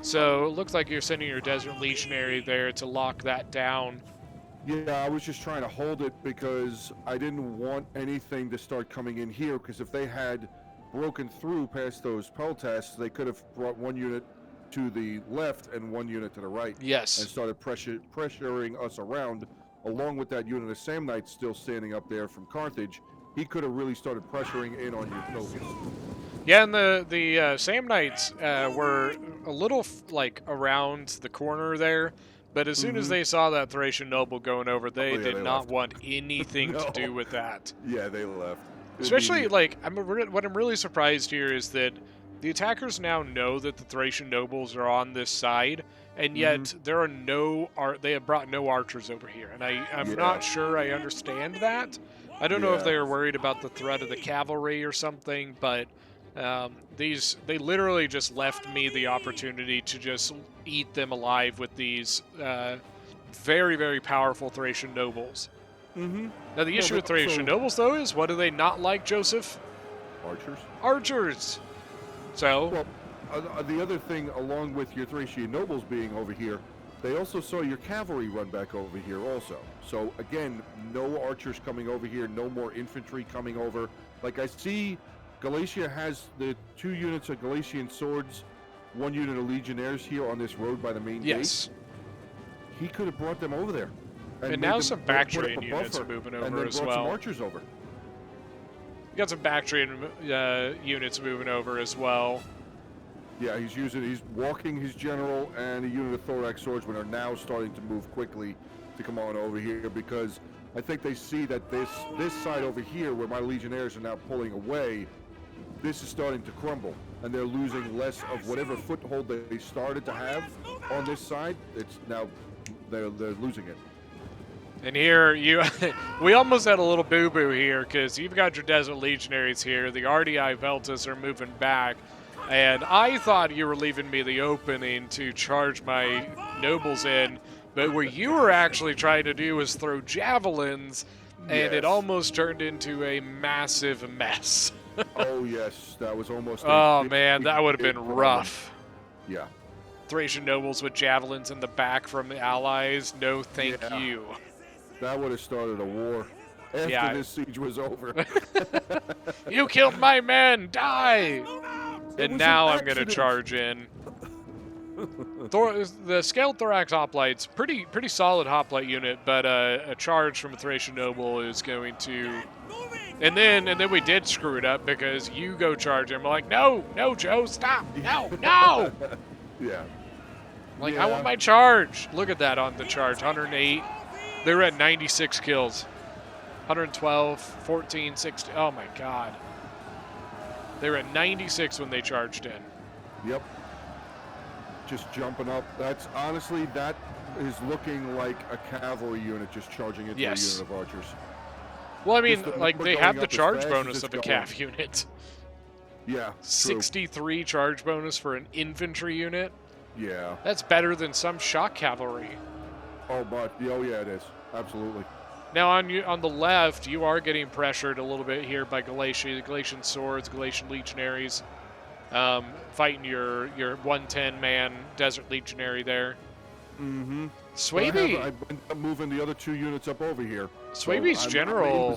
Speaker 1: So it looks like you're sending your Desert Legionary there to lock that down.
Speaker 3: Yeah, I was just trying to hold it because I didn't want anything to start coming in here, because if they had broken through past those peltasts, they could have brought one unit to the left and one unit to the right.
Speaker 1: Yes.
Speaker 3: And started pressuring us around, along with that unit of Samnites still standing up there from Carthage. He could have really started pressuring in on Utopias.
Speaker 1: Yeah, and the Samnites were a little like around the corner there, but as soon as they saw that Thracian noble going over, they did
Speaker 3: they
Speaker 1: not
Speaker 3: left.
Speaker 1: want anything to
Speaker 3: No.
Speaker 1: do with that.
Speaker 3: Yeah, they left.
Speaker 1: Especially,
Speaker 3: Immediately.
Speaker 1: like, what I'm really surprised here is that the attackers now know that the Thracian nobles are on this side, and yet there are they have brought no archers over here, and I'm
Speaker 3: Yeah.
Speaker 1: not sure I understand that. I don't know if
Speaker 3: Yeah.
Speaker 1: they are worried about the threat of the cavalry or something, but they literally just left me the opportunity to just eat them alive with these very, very powerful Thracian nobles. Now, the issue with Thracian nobles, though, is what do they not like, Joseph?
Speaker 3: Archers.
Speaker 1: Archers. So,
Speaker 3: Well, the other thing, along with your Thracian nobles being over here, they also saw your cavalry run back over here also. So again, no archers coming over here, no more infantry coming over. Like I see, Galatia has the 2 units of Galatian swords, 1 unit of legionnaires here on this road by the main
Speaker 1: yes.
Speaker 3: gate. He could have brought them over there.
Speaker 1: And
Speaker 3: made
Speaker 1: now
Speaker 3: them
Speaker 1: some
Speaker 3: put up
Speaker 1: Bactrian
Speaker 3: a
Speaker 1: units
Speaker 3: buffer,
Speaker 1: moving
Speaker 3: and
Speaker 1: over
Speaker 3: then
Speaker 1: as
Speaker 3: brought
Speaker 1: well.
Speaker 3: some archers over.
Speaker 1: You got some Bactrian units moving over as well.
Speaker 3: Yeah, he's walking his general, and a unit of Thorax swordsmen are now starting to move quickly to come on over here, because I think they see that this side over here, where my legionnaires are now pulling away, this is starting to crumble, and they're losing less of whatever foothold they started to have on this side. It's now they're losing it.
Speaker 1: And here, we almost had a little boo-boo here, because you've got your Desert Legionaries here. The RDI Veltas are moving back, and I thought you were leaving me the opening to charge my nobles in, but what you were actually trying to do was throw javelins, and it almost turned into a massive mess.
Speaker 3: Oh, yes, that was almost
Speaker 1: oh, man, that would have been rough.
Speaker 3: Yeah.
Speaker 1: Thracian nobles with javelins in the back from the allies, no thank you.
Speaker 3: That would have started a war after this siege was over.
Speaker 1: You killed my men! Die! And now I'm going to charge in. The Scaled Thorax Hoplites, pretty solid hoplite unit, but a charge from a Thracian noble is going to... And then we did screw it up because you go charge him. I'm like, no, Joe, stop! No!
Speaker 3: Yeah.
Speaker 1: Like, I want my charge. Look at that on the charge, 108. They were at 96 kills. 112, 14, 16. Oh, my God. They were at 96 when they charged in.
Speaker 3: Yep. Just jumping up. That's honestly, that is looking like a cavalry unit just charging into a unit of archers.
Speaker 1: Well, I mean, like, they have the charge
Speaker 3: fast
Speaker 1: bonus of a cav unit.
Speaker 3: Yeah.
Speaker 1: 63 charge bonus for an infantry unit.
Speaker 3: Yeah.
Speaker 1: That's better than some shock cavalry.
Speaker 3: Oh, yeah, it is. Absolutely.
Speaker 1: Now, on the left, you are getting pressured a little bit here by Galatia, the Galatian swords, Galatian legionaries, fighting your 110-man Desert Legionary there.
Speaker 3: Mm-hmm.
Speaker 1: Swaby.
Speaker 3: I'm moving the other 2 units up over here.
Speaker 1: Swaby's general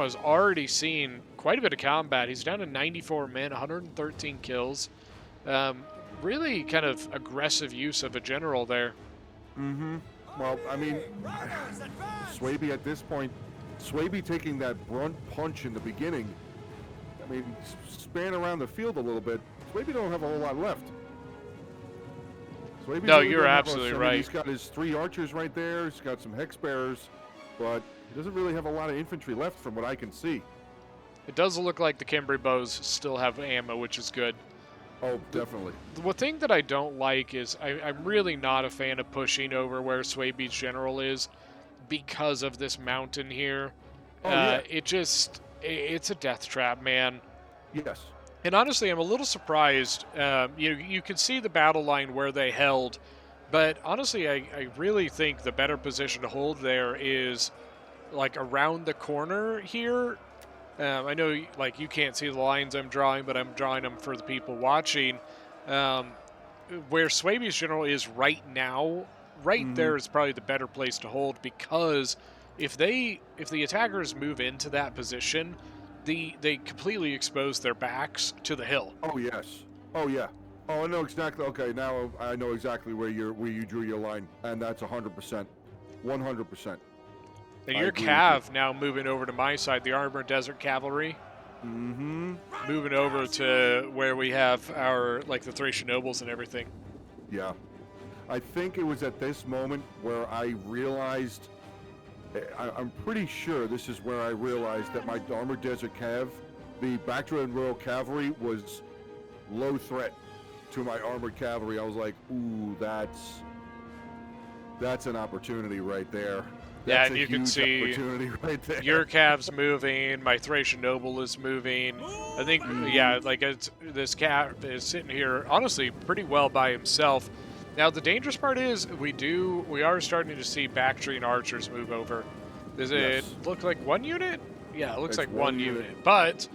Speaker 1: has already seen quite a bit of combat. He's down to 94 men, 113 kills. Really kind of aggressive use of a general there.
Speaker 3: Mm-hmm. Well, I mean, Swaby at this point, Swaby taking that brunt punch in the beginning, I mean, span around the field a little bit, Swaby don't have a whole lot left.
Speaker 1: No, you're absolutely right.
Speaker 3: He's got his 3 archers right there, he's got some hex bearers, but he doesn't really have a lot of infantry left from what I can see.
Speaker 1: It does look like the Cambry bows still have ammo, which is good.
Speaker 3: Oh, definitely.
Speaker 1: The thing that I don't like is I'm really not a fan of pushing over where Swaby's general is because of this mountain here. It's a death trap, man.
Speaker 3: Yes.
Speaker 1: And honestly, I'm a little surprised. You can see the battle line where they held, but honestly, I really think the better position to hold there is like around the corner here. I know, like, you can't see the lines I'm drawing, but I'm drawing them for the people watching. Where Swaby's general is right now, there is probably the better place to hold, because if the attackers move into that position, they completely expose their backs to the hill.
Speaker 3: Oh yes. Oh yeah. Oh, I know exactly. Okay, now I know exactly where you drew your line, and that's 100%, 100%.
Speaker 1: And your cav now moving over to my side, the Armored Desert Cavalry.
Speaker 3: Mm-hmm.
Speaker 1: Moving over to where we have our, like, the Thracian nobles and everything.
Speaker 3: Yeah. I think it was at this moment where I realized, I'm pretty sure this is where I realized that my Armored Desert Cav, the Bactrian Royal Cavalry, was low threat to my Armored Cavalry. I was like, ooh, that's an opportunity right there.
Speaker 1: Yeah, and you can see
Speaker 3: right there.
Speaker 1: Your cav's moving, my Thracian noble is moving. I think, yeah, like this cav is sitting here, honestly, pretty well by himself. Now, the dangerous part is we are starting to see Bactrian archers move over. Does it look like one unit? Yeah, it looks like one unit. But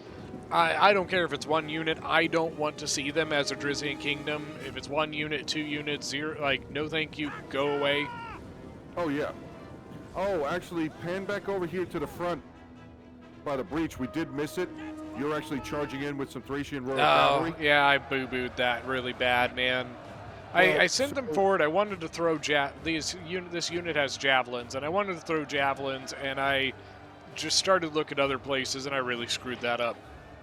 Speaker 1: I don't care if it's one unit. I don't want to see them as a Drizzian Kingdom. If it's 1 unit, 2 units, 0, like, no thank you, go away.
Speaker 3: Oh, yeah. Oh, actually, pan back over here to the front by the breach. We did miss it. You're actually charging in with some Thracian Royal Cavalry.
Speaker 1: Yeah, I boo-booed that really bad, man. Well, I sent them forward. I wanted to throw this unit has javelins, and I wanted to throw javelins, and I just started looking at other places, and I really screwed that up.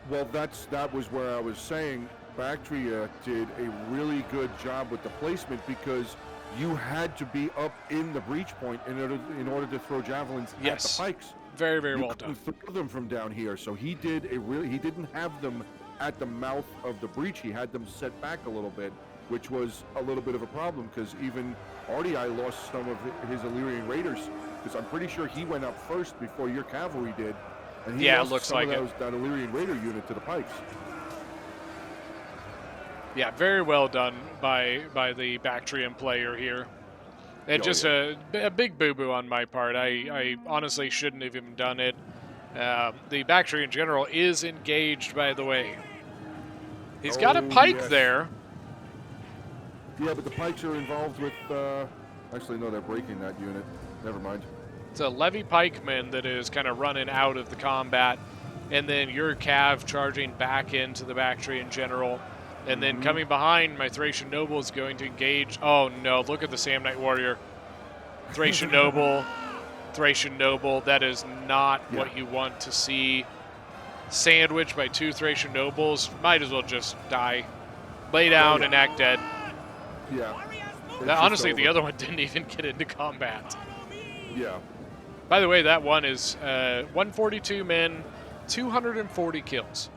Speaker 3: Well, that was where I was saying Bactria did a really good job with the placement, because you had to be up in the breach point in order to throw javelins at the pikes.
Speaker 1: Very, very
Speaker 3: You
Speaker 1: well done.
Speaker 3: couldn't throw them from down here, so he didn't have them at the mouth of the breach. He had them set back a little bit, which was a little bit of a problem because even RDI lost some of his Illyrian Raiders, because I'm pretty sure he went up first before your cavalry did, and he
Speaker 1: Yeah, it
Speaker 3: lost
Speaker 1: looks
Speaker 3: some
Speaker 1: like
Speaker 3: of that Illyrian Raider unit to the pikes.
Speaker 1: Yeah, very well done by the Bactrian player here. And just a big boo-boo on my part. I honestly shouldn't have even done it. The Bactrian general is engaged, by the way. He's got a pike there.
Speaker 3: Yeah, but the pikes are involved with... actually, no, they're breaking that unit. Never mind.
Speaker 1: It's a levy pikeman that is kind of running out of the combat. And then your cav charging back into the Bactrian general. And then coming behind, my Thracian noble is going to engage. Oh no, look at the Samnite warrior. Thracian noble. Thracian noble. That is not what you want to see. Sandwiched by 2 Thracian nobles. Might as well just die. Lay down and act dead.
Speaker 3: Yeah.
Speaker 1: Honestly, the other one didn't even get into combat.
Speaker 3: Yeah.
Speaker 1: By the way, that one is 142 men, 240 kills.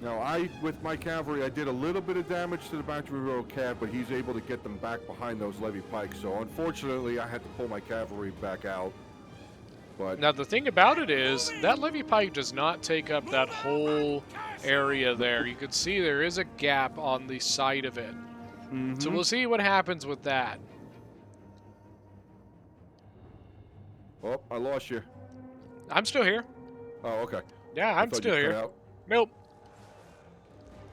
Speaker 3: Now, with my cavalry, I did a little bit of damage to the Bactrian Royal Cav, but he's able to get them back behind those levy pikes. So, unfortunately, I had to pull my cavalry back out. But
Speaker 1: now, the thing about it is, that levy pike does not take up that whole area there. You can see there is a gap on the side of it. So we'll see what happens with that.
Speaker 3: Oh, I lost you.
Speaker 1: I'm still here.
Speaker 3: Oh, okay.
Speaker 1: Yeah, I'm still here. Nope.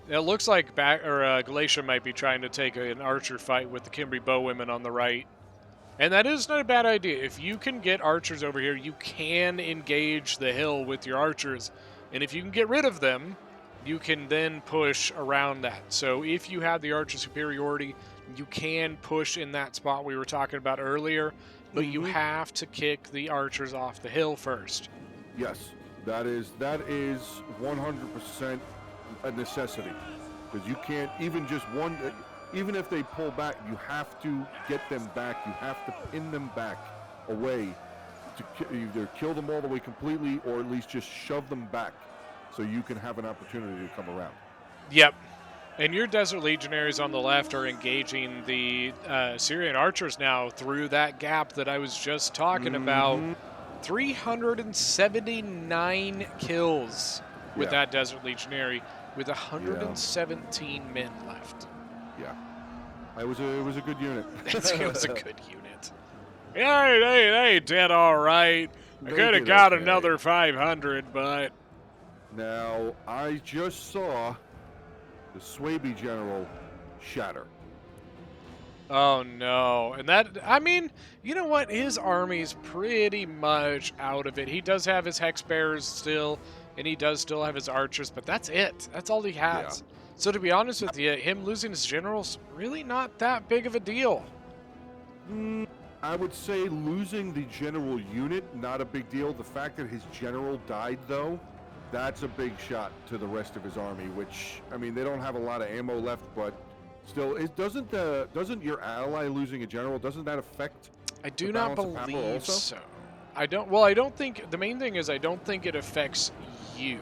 Speaker 1: It looks like Galatia might be trying to take an archer fight with the Cimbri bowwomen on the right. And that is not a bad idea. If you can get archers over here, you can engage the hill with your archers. And if you can get rid of them, you can then push around that. So if you have the archer superiority, you can push in that spot we were talking about earlier, but you have to kick the archers off the hill first.
Speaker 3: Yes, that is 100% a necessity, because you can't even even if they pull back, you have to get them back. You have to pin them back away to either kill them all the way completely or at least just shove them back so you can have an opportunity to come around.
Speaker 1: Yep. And your Desert Legionaries on the left are engaging the Syrian archers now through that gap that I was just talking about. 379 kills with that Desert Legionary with 117 men left.
Speaker 3: Yeah. It was a good unit.
Speaker 1: It was a good unit. Yeah, they did all right. I could have got another 500, but...
Speaker 3: Now, I just saw the Swaby general shatter.
Speaker 1: Oh, no. And that, I mean, you know what? His army's pretty much out of it. He does have his hex bearers still, and he does still have his archers, but that's it. That's all he has. Yeah. So to be honest with you, him losing his general's really not that big of a deal.
Speaker 3: I would say losing the general unit, not a big deal. The fact that his general died, though, that's a big shot to the rest of his army, which, I mean, they don't have a lot of ammo left, but still, doesn't your ally losing a general, doesn't that affect
Speaker 1: I do not believe so. I don't think, the main thing is I don't think it affects you.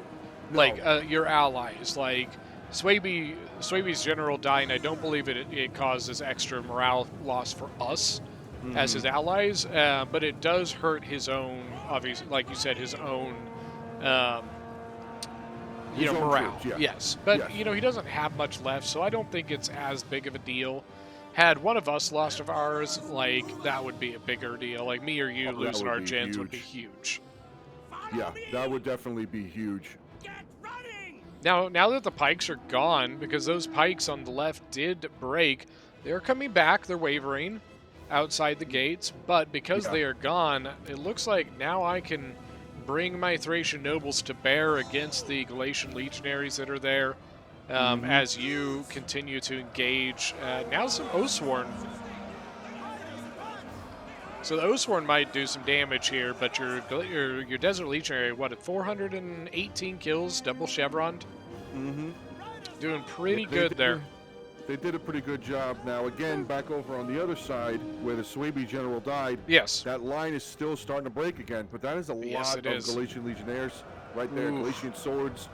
Speaker 1: No. Like, your allies. Like, Swaby's general dying, I don't believe it causes extra morale loss for us as his allies, but it does hurt his own, obviously, like you said, his own, morale.
Speaker 3: Troops, yeah.
Speaker 1: Yes, but, he doesn't have much left, so I don't think it's as big of a deal. Had one of us lost of ours, like, that would be a bigger deal. Like, me or you losing our gens would be huge.
Speaker 3: Yeah, that would definitely be huge.
Speaker 1: Now that the pikes are gone, because those pikes on the left did break, they're coming back, they're wavering outside the gates, but because they are gone, it looks like now I can bring my Thracian nobles to bear against the Galatian legionaries that are there as you continue to engage. Now some Oathsworn. So the Oathsworn might do some damage here, but your Desert Legionary, what, at 418 kills, double chevroned? Doing pretty
Speaker 3: They
Speaker 1: good
Speaker 3: did
Speaker 1: there.
Speaker 3: They did a pretty good job. Now, again, back over on the other side where the Suebi general died,
Speaker 1: Yes.
Speaker 3: that line is still starting to break again, but that is a
Speaker 1: Yes,
Speaker 3: lot
Speaker 1: it
Speaker 3: of
Speaker 1: is.
Speaker 3: Galatian legionnaires right there,
Speaker 1: Oof.
Speaker 3: Galatian swords.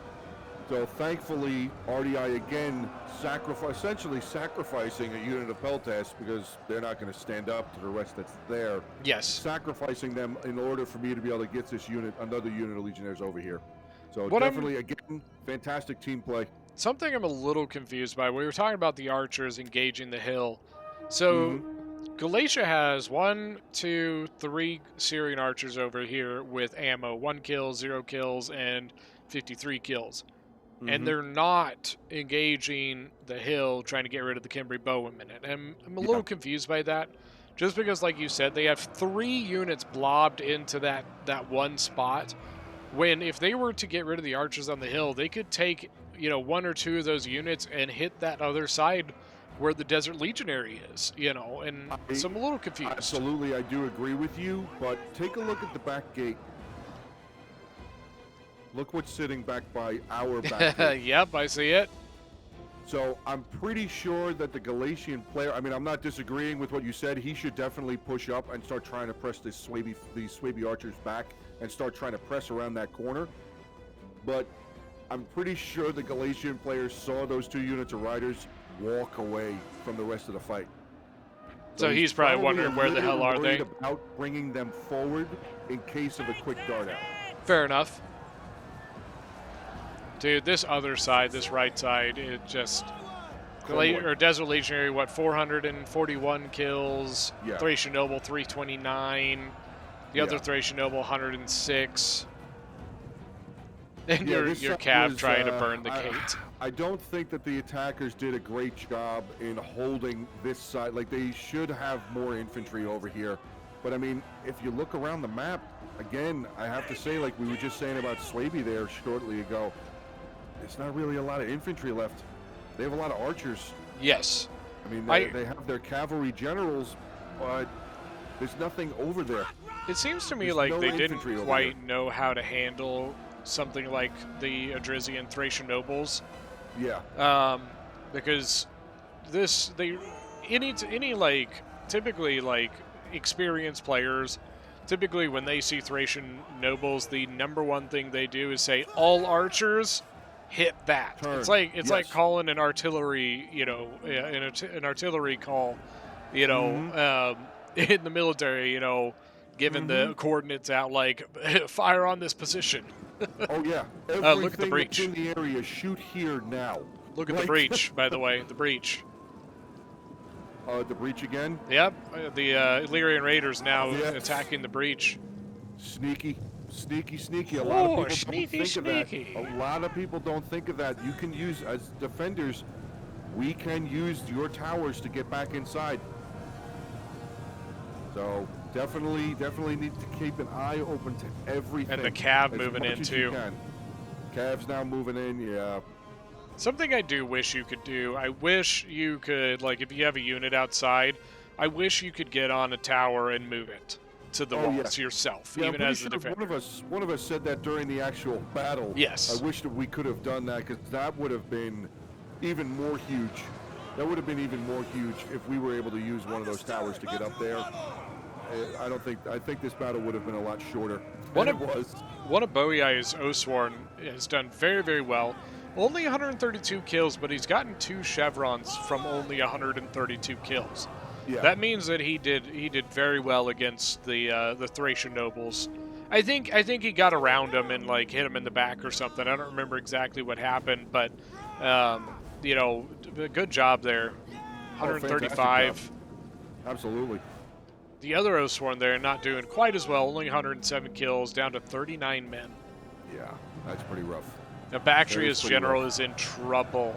Speaker 3: So thankfully, RDI again essentially sacrificing a unit of Peltas because they're not going to stand up to the rest that's there.
Speaker 1: Yes.
Speaker 3: Sacrificing them in order for me to be able to get this unit, another unit of legionnaires over here. So
Speaker 1: What
Speaker 3: definitely, again, fantastic team play.
Speaker 1: Something I'm a little confused by. We were talking about the archers engaging the hill. So Galatia has 1, 2, 3 Syrian archers over here with ammo. 1 kill, 0 kills, and 53 kills. And they're not engaging the hill, trying to get rid of the Cimbri bowmen. And I'm a little confused by that. Just because, like you said, they have 3 units blobbed into that one spot. When if they were to get rid of the archers on the hill, they could take 1 or 2 of those units and hit that other side where the Desert Legionary is, and so I'm a little confused.
Speaker 3: Absolutely, I do agree with you, but take a look at the back gate. Look what's sitting back by our back gate.
Speaker 1: Yep, I see it.
Speaker 3: So I'm pretty sure that the Galatian player, I mean, I'm not disagreeing with what you said. He should definitely push up and start trying to press these Suebi archers back and start trying to press around that corner. But I'm pretty sure the Galatian players saw those 2 units of riders walk away from the rest of the fight.
Speaker 1: So he's probably wondering where the hell are they?
Speaker 3: About bringing them forward in case of a quick dart out.
Speaker 1: Fair enough. Dude, this other side, this right side, it just... Desert Legionary, 441 kills.
Speaker 3: Yeah.
Speaker 1: Thracian Noble, 329. The other Thracian Noble, 106. And your Cav trying to burn the gate.
Speaker 3: I don't think that the attackers did a great job in holding this side. Like, they should have more infantry over here. But, I mean, if you look around the map, again, I have to say, like we were just saying about Suebi there shortly ago, there's not really a lot of infantry left. They have a lot of archers.
Speaker 1: Yes.
Speaker 3: I mean, they have their cavalry generals, but there's nothing over there.
Speaker 1: It seems to me
Speaker 3: There's
Speaker 1: like
Speaker 3: no
Speaker 1: they didn't
Speaker 3: infantry over
Speaker 1: quite know how to handle something like the Adrizian Thracian nobles.
Speaker 3: Yeah.
Speaker 1: Because typically experienced players, typically when they see Thracian nobles, the number one thing they do is say, all archers hit that.
Speaker 3: Turn.
Speaker 1: It's like calling an artillery, an artillery call, in the military, giving the coordinates out, like, fire on this position.
Speaker 3: Oh, yeah.
Speaker 1: Look at the breach.
Speaker 3: That's in the area, shoot here now.
Speaker 1: Look at the breach, by the way, the breach.
Speaker 3: The breach again?
Speaker 1: Yep, the Illyrian Raiders now attacking the breach.
Speaker 3: Sneaky. A lot of people
Speaker 1: sneaky,
Speaker 3: don't think of that.
Speaker 1: sneaky.
Speaker 3: A lot of people don't think of that. You can use, as defenders, we can use your towers to get back inside. So definitely need to keep an eye open to everything.
Speaker 1: And the Cav moving in too.
Speaker 3: Cav's now moving in, yeah.
Speaker 1: Something I do wish you could do, I wish you could, like, if you have a unit outside, I wish you could get on a tower and move it to the walls yourself,
Speaker 3: yeah,
Speaker 1: even as a defender.
Speaker 3: One of us said that during the actual battle.
Speaker 1: Yes.
Speaker 3: I wish that we could have done that, because that would have been even more huge. That would have been even more huge if we were able to use one of those towers to get up there. I think this battle would have been a lot shorter than it was.
Speaker 1: One of Boei's Osworn has done very, very well. Only 132 kills, but he's gotten 2 chevrons from only 132 kills.
Speaker 3: Yeah.
Speaker 1: That means that he did very well against the Thracian nobles. I think he got around him and like hit him in the back or something. I don't remember exactly what happened, but good job there. 135.
Speaker 3: Absolutely.
Speaker 1: The other Osworn there not doing quite as well. Only 107 kills, down to 39 men.
Speaker 3: Yeah, that's pretty rough.
Speaker 1: Now Bactria's general is in trouble.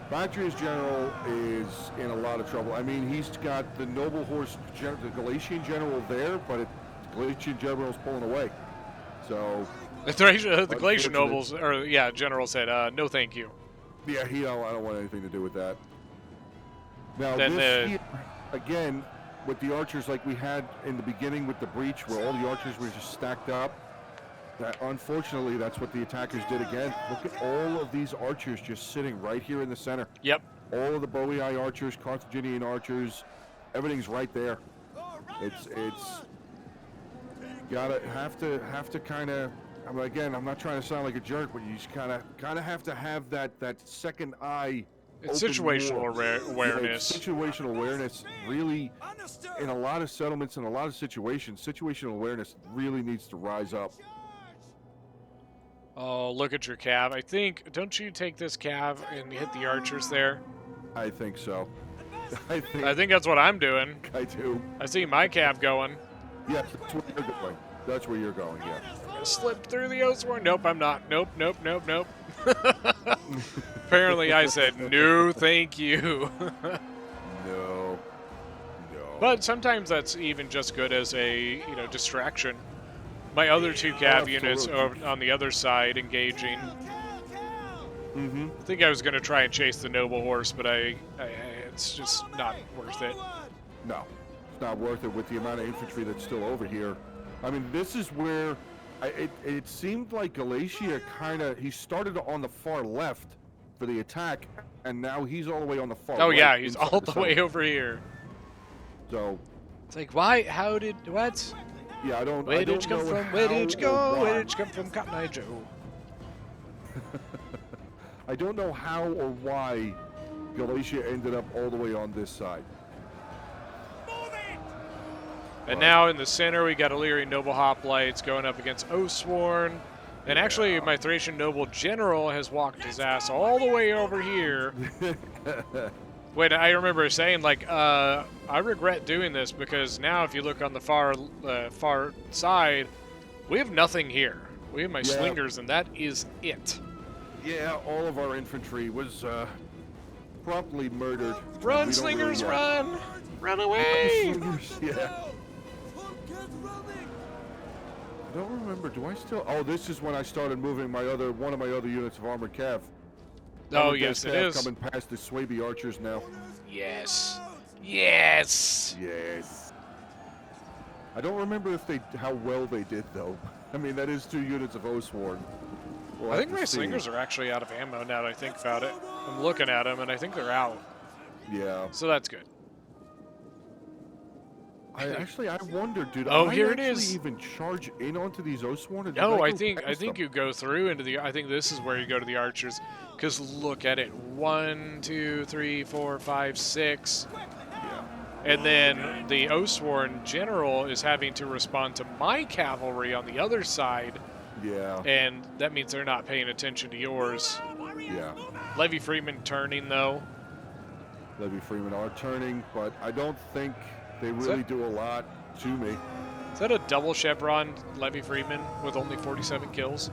Speaker 3: Bactria's general is in a lot of trouble. I mean, he's got the noble horse, the Galatian general there, but the Galatian general is pulling away. So
Speaker 1: the Galatian nobles, general said, no, thank you.
Speaker 3: Yeah, I don't want anything to do with that. Now
Speaker 1: then
Speaker 3: here, again, with the archers like we had in the beginning with the breach, where all the archers were just stacked up. Unfortunately, that's what the attackers did again. Look at all of these archers just sitting right here in the center.
Speaker 1: Yep.
Speaker 3: All of the Boii archers, Carthaginian archers, everything's right there. It's gotta have to kind of. I mean, again, I'm not trying to sound like a jerk, but you just kind of have to have that second eye.
Speaker 1: It's
Speaker 3: open
Speaker 1: situational
Speaker 3: more.
Speaker 1: awareness.
Speaker 3: Yeah, situational awareness really, in a lot of settlements and a lot of situations, situational awareness really needs to rise up.
Speaker 1: Oh, look at your cav. I think, don't you take this cav and hit the archers there?
Speaker 3: I think so.
Speaker 1: I think that's what I'm doing.
Speaker 3: I do.
Speaker 1: I see my cav going.
Speaker 3: Yes, that's where you're going. That's where you're going, yeah.
Speaker 1: Slip through the Oathsworn. Nope, I'm not. Nope. Apparently I said, no, thank you.
Speaker 3: No.
Speaker 1: But sometimes that's even just good as a, distraction. My other two cav units are on the other side engaging.
Speaker 3: Mm-hmm.
Speaker 1: I think I was going to try and chase the noble horse, but it's just not worth it.
Speaker 3: No, it's not worth it with the amount of infantry that's still over here. I mean, this is where it seemed like Galatia he started on the far left for the attack, and now he's all the way on the far right.
Speaker 1: Oh, yeah, he's all the way over here.
Speaker 3: So.
Speaker 1: It's like, why? How did, what?
Speaker 3: Yeah, I don't.
Speaker 1: Where did you come from? Where did you go? Where did you come from, Cotton Eye Joe?
Speaker 3: I don't know how or why Galatia ended up all the way on this side.
Speaker 1: And now in the center, we got Illyrian Noble Hoplites going up against Oathsworn. And actually, my Thracian Noble General has walked his ass all the way over here. Wait, I remember saying, I regret doing this because now if you look on the far side, we have nothing here. We have my slingers, and that is it.
Speaker 3: Yeah, all of our infantry was promptly murdered.
Speaker 1: Run, slingers, run! Run away!
Speaker 3: Slingers, yeah. I don't remember. Do I still? Oh, this is when I started moving one of my other units of armored cav.
Speaker 1: Oh, yes, it is.
Speaker 3: Coming past the Swaby archers now.
Speaker 1: Yes.
Speaker 3: I don't remember how well they did though. I mean, that is 2 units of Oathsworn.
Speaker 1: I think my slingers are actually out of ammo now that I think about it. I'm looking at them, and I think they're out.
Speaker 3: Yeah.
Speaker 1: So that's good.
Speaker 3: I wonder, dude.
Speaker 1: Oh, here it is.
Speaker 3: Actually even charge in onto these Oathsworn?
Speaker 1: No, I think you go through into the. I think this is where you go to the archers, because look at it. 1, 2, 3, 4, 5, 6.
Speaker 3: Yeah.
Speaker 1: And then the Oathsworn general is having to respond to my cavalry on the other side.
Speaker 3: Yeah.
Speaker 1: And that means they're not paying attention to yours.
Speaker 3: Yeah.
Speaker 1: Levy Freeman turning though.
Speaker 3: Levy Freeman are turning, but I don't think they really do a lot to me.
Speaker 1: Is that a double chevron Levy Freeman with only 47 kills?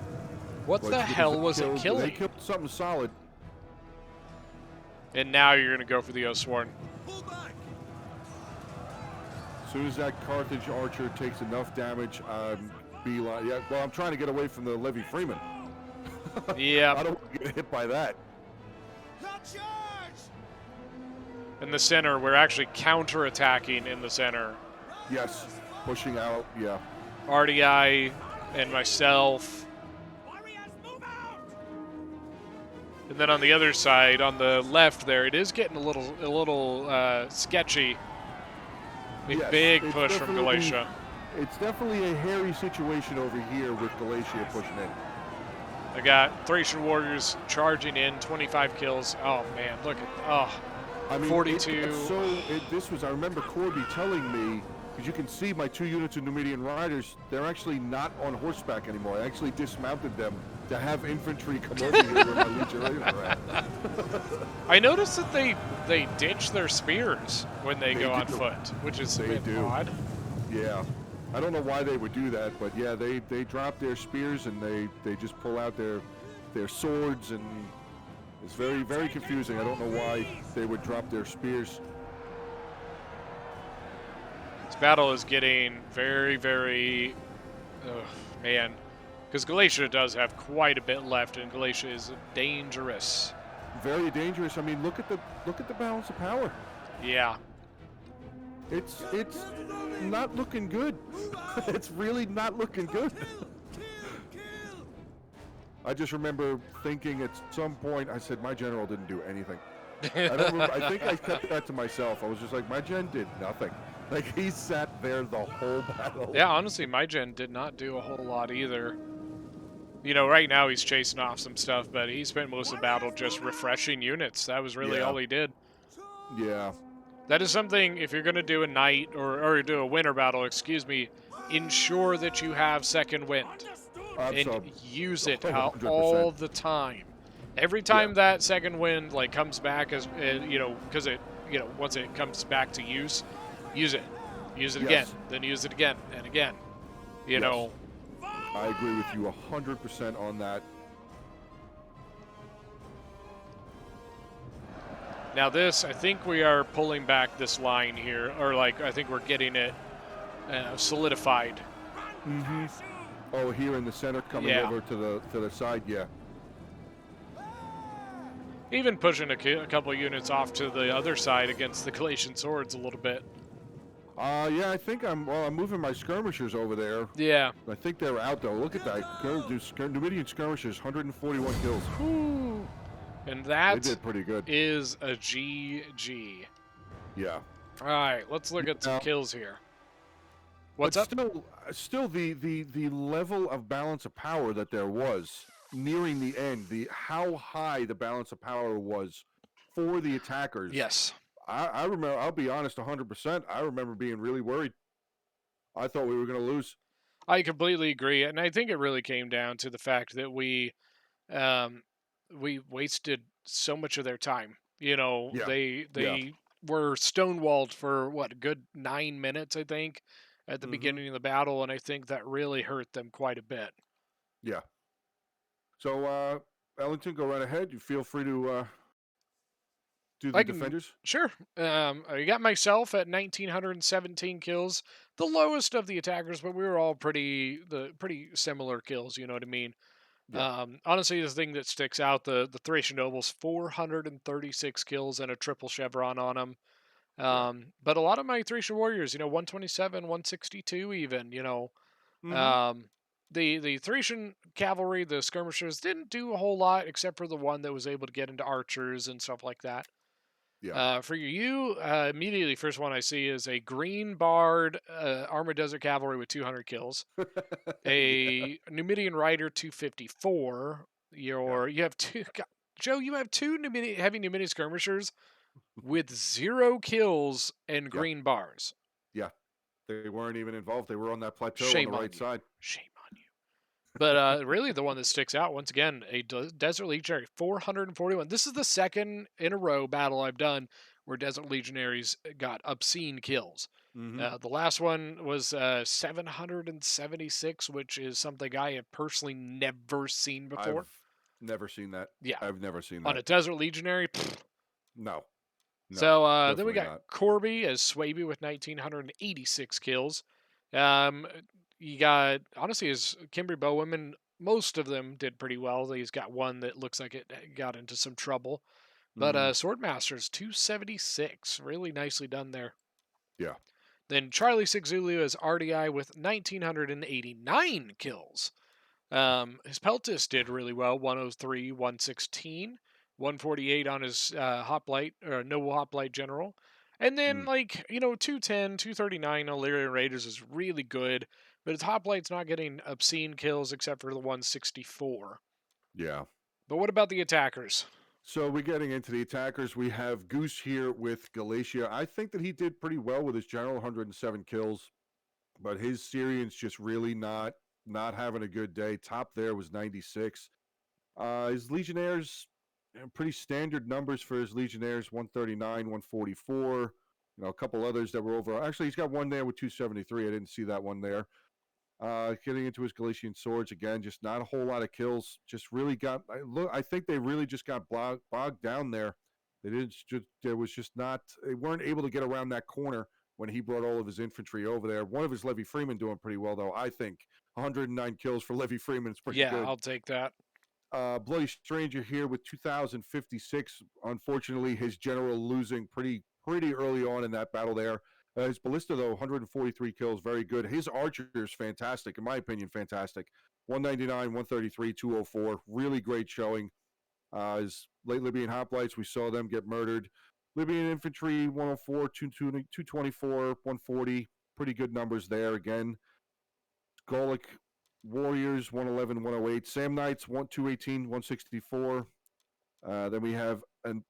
Speaker 1: What the hell was it killing?
Speaker 3: They killed something solid.
Speaker 1: And now you're going to go for the Oathsworn.
Speaker 3: As soon as that Carthage archer takes enough damage, beeline. Yeah, well, I'm trying to get away from the Levy Freeman.
Speaker 1: Yeah.
Speaker 3: I don't want to get hit by that.
Speaker 1: In the center, we're actually counter-attacking in the center.
Speaker 3: Yes, pushing out, yeah.
Speaker 1: RDI and myself. And then on the other side, on the left there, it is getting a little sketchy.
Speaker 3: Yes,
Speaker 1: big push from Galatia.
Speaker 3: It's definitely a hairy situation over here with Galatia pushing in.
Speaker 1: I got Thracian warriors charging in, 25 kills. Oh man, look at
Speaker 3: I mean,
Speaker 1: 42.
Speaker 3: I remember Corby telling me, because you can see my 2 units of Numidian riders, they're actually not on horseback anymore. I actually dismounted them to have infantry come over here where my legionnaires are at.
Speaker 1: I noticed that they ditch their spears when they go on foot, which is a bit odd.
Speaker 3: Yeah. I don't know why they would do that, but yeah, they drop their spears and they just pull out their swords, and it's very, very confusing. I don't know why they would drop their spears.
Speaker 1: This battle is getting very, very, man, because Galatia does have quite a bit left, and Galatia is dangerous.
Speaker 3: Very dangerous. I mean, look at the balance of power.
Speaker 1: Yeah.
Speaker 3: It's not looking good. It's really not looking good. I just remember thinking at some point, I said, my general didn't do anything. I don't remember. I think I kept that to myself. I was just like, my gen did nothing. Like, he sat there the whole battle.
Speaker 1: Yeah, honestly, my gen did not do a whole lot either. You know, right now he's chasing off some stuff, but he spent most of the battle just refreshing units. That was really all he did.
Speaker 3: Yeah.
Speaker 1: That is something, if you're going to do a night or do a winter battle, excuse me, ensure that you have second wind and use it
Speaker 3: 100%.
Speaker 1: all the time. Every time that second wind like comes back as you know, because it once it comes back to use it again, then use it again and again. You know.
Speaker 3: I agree with you 100% on that.
Speaker 1: Now this, I think we are pulling back this line here, or like I think we're getting it solidified.
Speaker 3: Mm-hmm. Oh, here in the center, coming over to the side,
Speaker 1: Even pushing a couple units off to the other side against the Galatian swords a little bit.
Speaker 3: Yeah, I think I'm moving my skirmishers over there.
Speaker 1: Yeah.
Speaker 3: I think they're out though. Look at that. Numidian skirmishers, 141 kills.
Speaker 1: Ooh. And that
Speaker 3: they did pretty good.
Speaker 1: Is a GG.
Speaker 3: Yeah.
Speaker 1: All right, let's look at some kills here. What's up?
Speaker 3: Still the level of balance of power that there was nearing the end, how high the balance of power was for the attackers.
Speaker 1: Yes.
Speaker 3: I remember, I'll be honest 100%, I remember being really worried. I thought we were going to lose.
Speaker 1: I completely agree, and I think it really came down to the fact that we wasted so much of their time. You know, they were stonewalled for what, a good 9 minutes, I think, at the beginning of the battle, and I think that really hurt them quite a bit.
Speaker 3: Yeah. So, Ellington, go right ahead. You feel free to do the defenders.
Speaker 1: Sure. I got myself at 1,917 kills, the lowest of the attackers, but we were all pretty similar kills. You know what I mean? Yeah. Honestly, the thing that sticks out, the Thracian nobles, 436 kills and a triple chevron on them. But a lot of my Thracian warriors, 127, 162 even, The Thracian cavalry, the skirmishers, didn't do a whole lot except for the one that was able to get into archers and stuff like that. Yeah. For you, immediately first one I see is a green barred armored desert cavalry with 200 kills, a Numidian rider 254. You have two, Joe. You have two heavy Numidian skirmishers with 0 kills and green bars.
Speaker 3: Yeah, they weren't even involved. They were on that plateau on the right side.
Speaker 1: Shame on you. But really, the one that sticks out, once again, a Desert Legionary, 441. This is the second in a row battle I've done where Desert Legionaries got obscene kills. The last one was 776, which is something I have personally never seen before.
Speaker 3: I've never seen that.
Speaker 1: Yeah.
Speaker 3: I've never seen that.
Speaker 1: On a Desert Legionary?
Speaker 3: No.
Speaker 1: So then we got Corby as Swaby with 1,986 kills. You got, honestly, his Cimbri bowwomen, most of them did pretty well. He's got one that looks like it got into some trouble. But Swordmasters, 276. Really nicely done there.
Speaker 3: Yeah.
Speaker 1: Then Charlie 6 Zulu as RDI with 1,989 kills. His Peltis did really well, 103, 116. 148 on his hoplite, or noble hoplite general. And then, 210, 239 on Illyrian Raiders is really good. But his hoplite's not getting obscene kills except for the 164.
Speaker 3: Yeah.
Speaker 1: But what about the attackers?
Speaker 3: So we're getting into the attackers. We have Goose here with Galatia. I think that he did pretty well with his general, 107 kills. But his Syrians just really not having a good day. Top there was 96. His Legionnaires, pretty standard numbers for his Legionnaires, 139, 144. A couple others that were over. Actually, he's got one there with 273. I didn't see that one there. Getting into his Galatian swords again, just not a whole lot of kills. Just really got. I think they really just got bogged down there. They didn't. There was just not. They weren't able to get around that corner when he brought all of his infantry over there. One of his Levy Freeman doing pretty well though. I think 109 kills for Levy Freeman is pretty good.
Speaker 1: Yeah, I'll take that.
Speaker 3: Bloody Stranger here with 2,056. Unfortunately, his general losing pretty early on in that battle there. His ballista, though, 143 kills, very good. His archer is fantastic, in my opinion, fantastic. 199, 133, 204. Really great showing. His late Libyan hoplites, we saw them get murdered. Libyan infantry, 104, 224, 140. Pretty good numbers there again. Gallic warriors, 111, 108. Samnites, 218, 164. Then we have an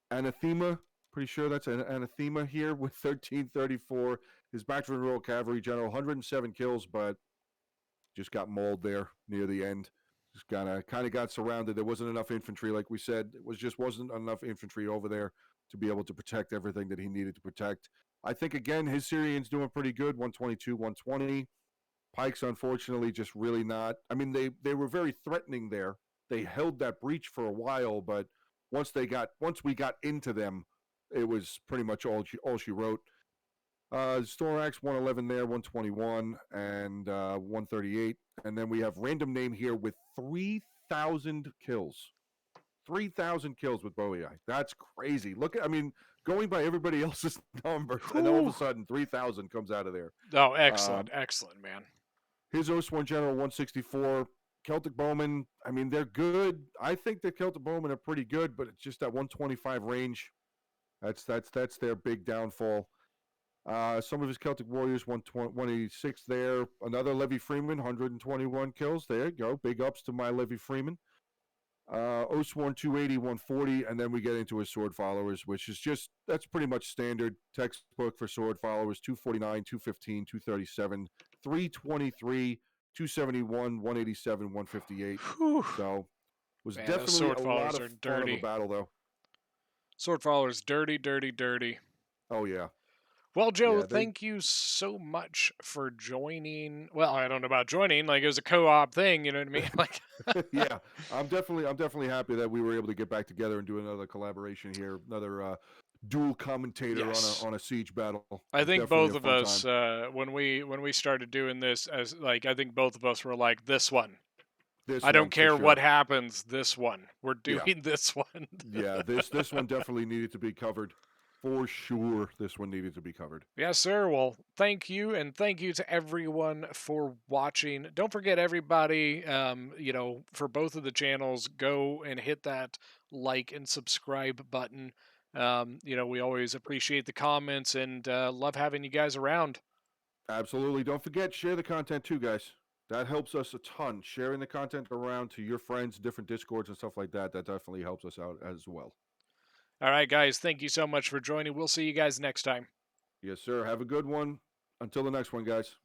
Speaker 3: anathema. Pretty sure that's an anathema here with 1334. His Bactrian Royal Cavalry General, 107 kills, but just got mauled there near the end. Just kind of got surrounded. There wasn't enough infantry, like we said. Wasn't enough infantry over there to be able to protect everything that he needed to protect. I think again his Syrians doing pretty good. 122, 120. Pikes, unfortunately, just really not. I mean, they were very threatening there. They held that breach for a while, but once we got into them, it was pretty much all she wrote. Storax 111 there, 121 and 138, and then we have random name here with 3,000 kills. 3,000 kills with Bowie. That's crazy. Going by everybody else's numbers, and all of a sudden 3,000 comes out of there.
Speaker 1: Oh, excellent, excellent, man.
Speaker 3: His Oswan General 164. Celtic Bowmen, I mean, they're good. I think the Celtic Bowmen are pretty good, but it's just that 125 range. That's their big downfall. Some of his Celtic Warriors, 186 there. Another Levy Freeman, 121 kills. There you go. Big ups to my Levy Freeman. Oswan 280, 140, and then we get into his Sword Followers, which is that's pretty much standard textbook for Sword Followers. 249, 215, 237, 323, 271, 187, 158.
Speaker 1: Whew.
Speaker 3: So was
Speaker 1: Man,
Speaker 3: definitely
Speaker 1: sword
Speaker 3: a
Speaker 1: followers
Speaker 3: lot
Speaker 1: are
Speaker 3: of fun
Speaker 1: dirty.
Speaker 3: of a battle, though.
Speaker 1: Sword Followers, dirty, dirty, dirty.
Speaker 3: Oh, yeah.
Speaker 1: Well, Joe,
Speaker 3: Yeah,
Speaker 1: thank you so much for joining. Well, I don't know about joining. Like, it was a co-op thing, you know what I mean? Like,
Speaker 3: yeah, I'm definitely happy that we were able to get back together and do another collaboration here, another dual commentator on a siege battle.
Speaker 1: I think
Speaker 3: Definitely
Speaker 1: both
Speaker 3: a
Speaker 1: of
Speaker 3: fun
Speaker 1: us,
Speaker 3: time.
Speaker 1: when we started doing this, as like, I think both of us were like, this one.
Speaker 3: This
Speaker 1: I don't
Speaker 3: one, for
Speaker 1: care what
Speaker 3: sure.
Speaker 1: happens. This one, we're
Speaker 3: Yeah.
Speaker 1: doing this one.
Speaker 3: Yeah, this one definitely needed to be covered. For sure, this one needed to be covered.
Speaker 1: Yes, sir. Well, thank you, and thank you to everyone for watching. Don't forget, everybody, for both of the channels, go and hit that like and subscribe button. We always appreciate the comments and love having you guys around.
Speaker 3: Absolutely. Don't forget, share the content too, guys. That helps us a ton. Sharing the content around to your friends, different Discords and stuff like that, that definitely helps us out as well.
Speaker 1: All right, guys. Thank you so much for joining. We'll see you guys next time.
Speaker 3: Yes, sir. Have a good one. Until the next one, guys.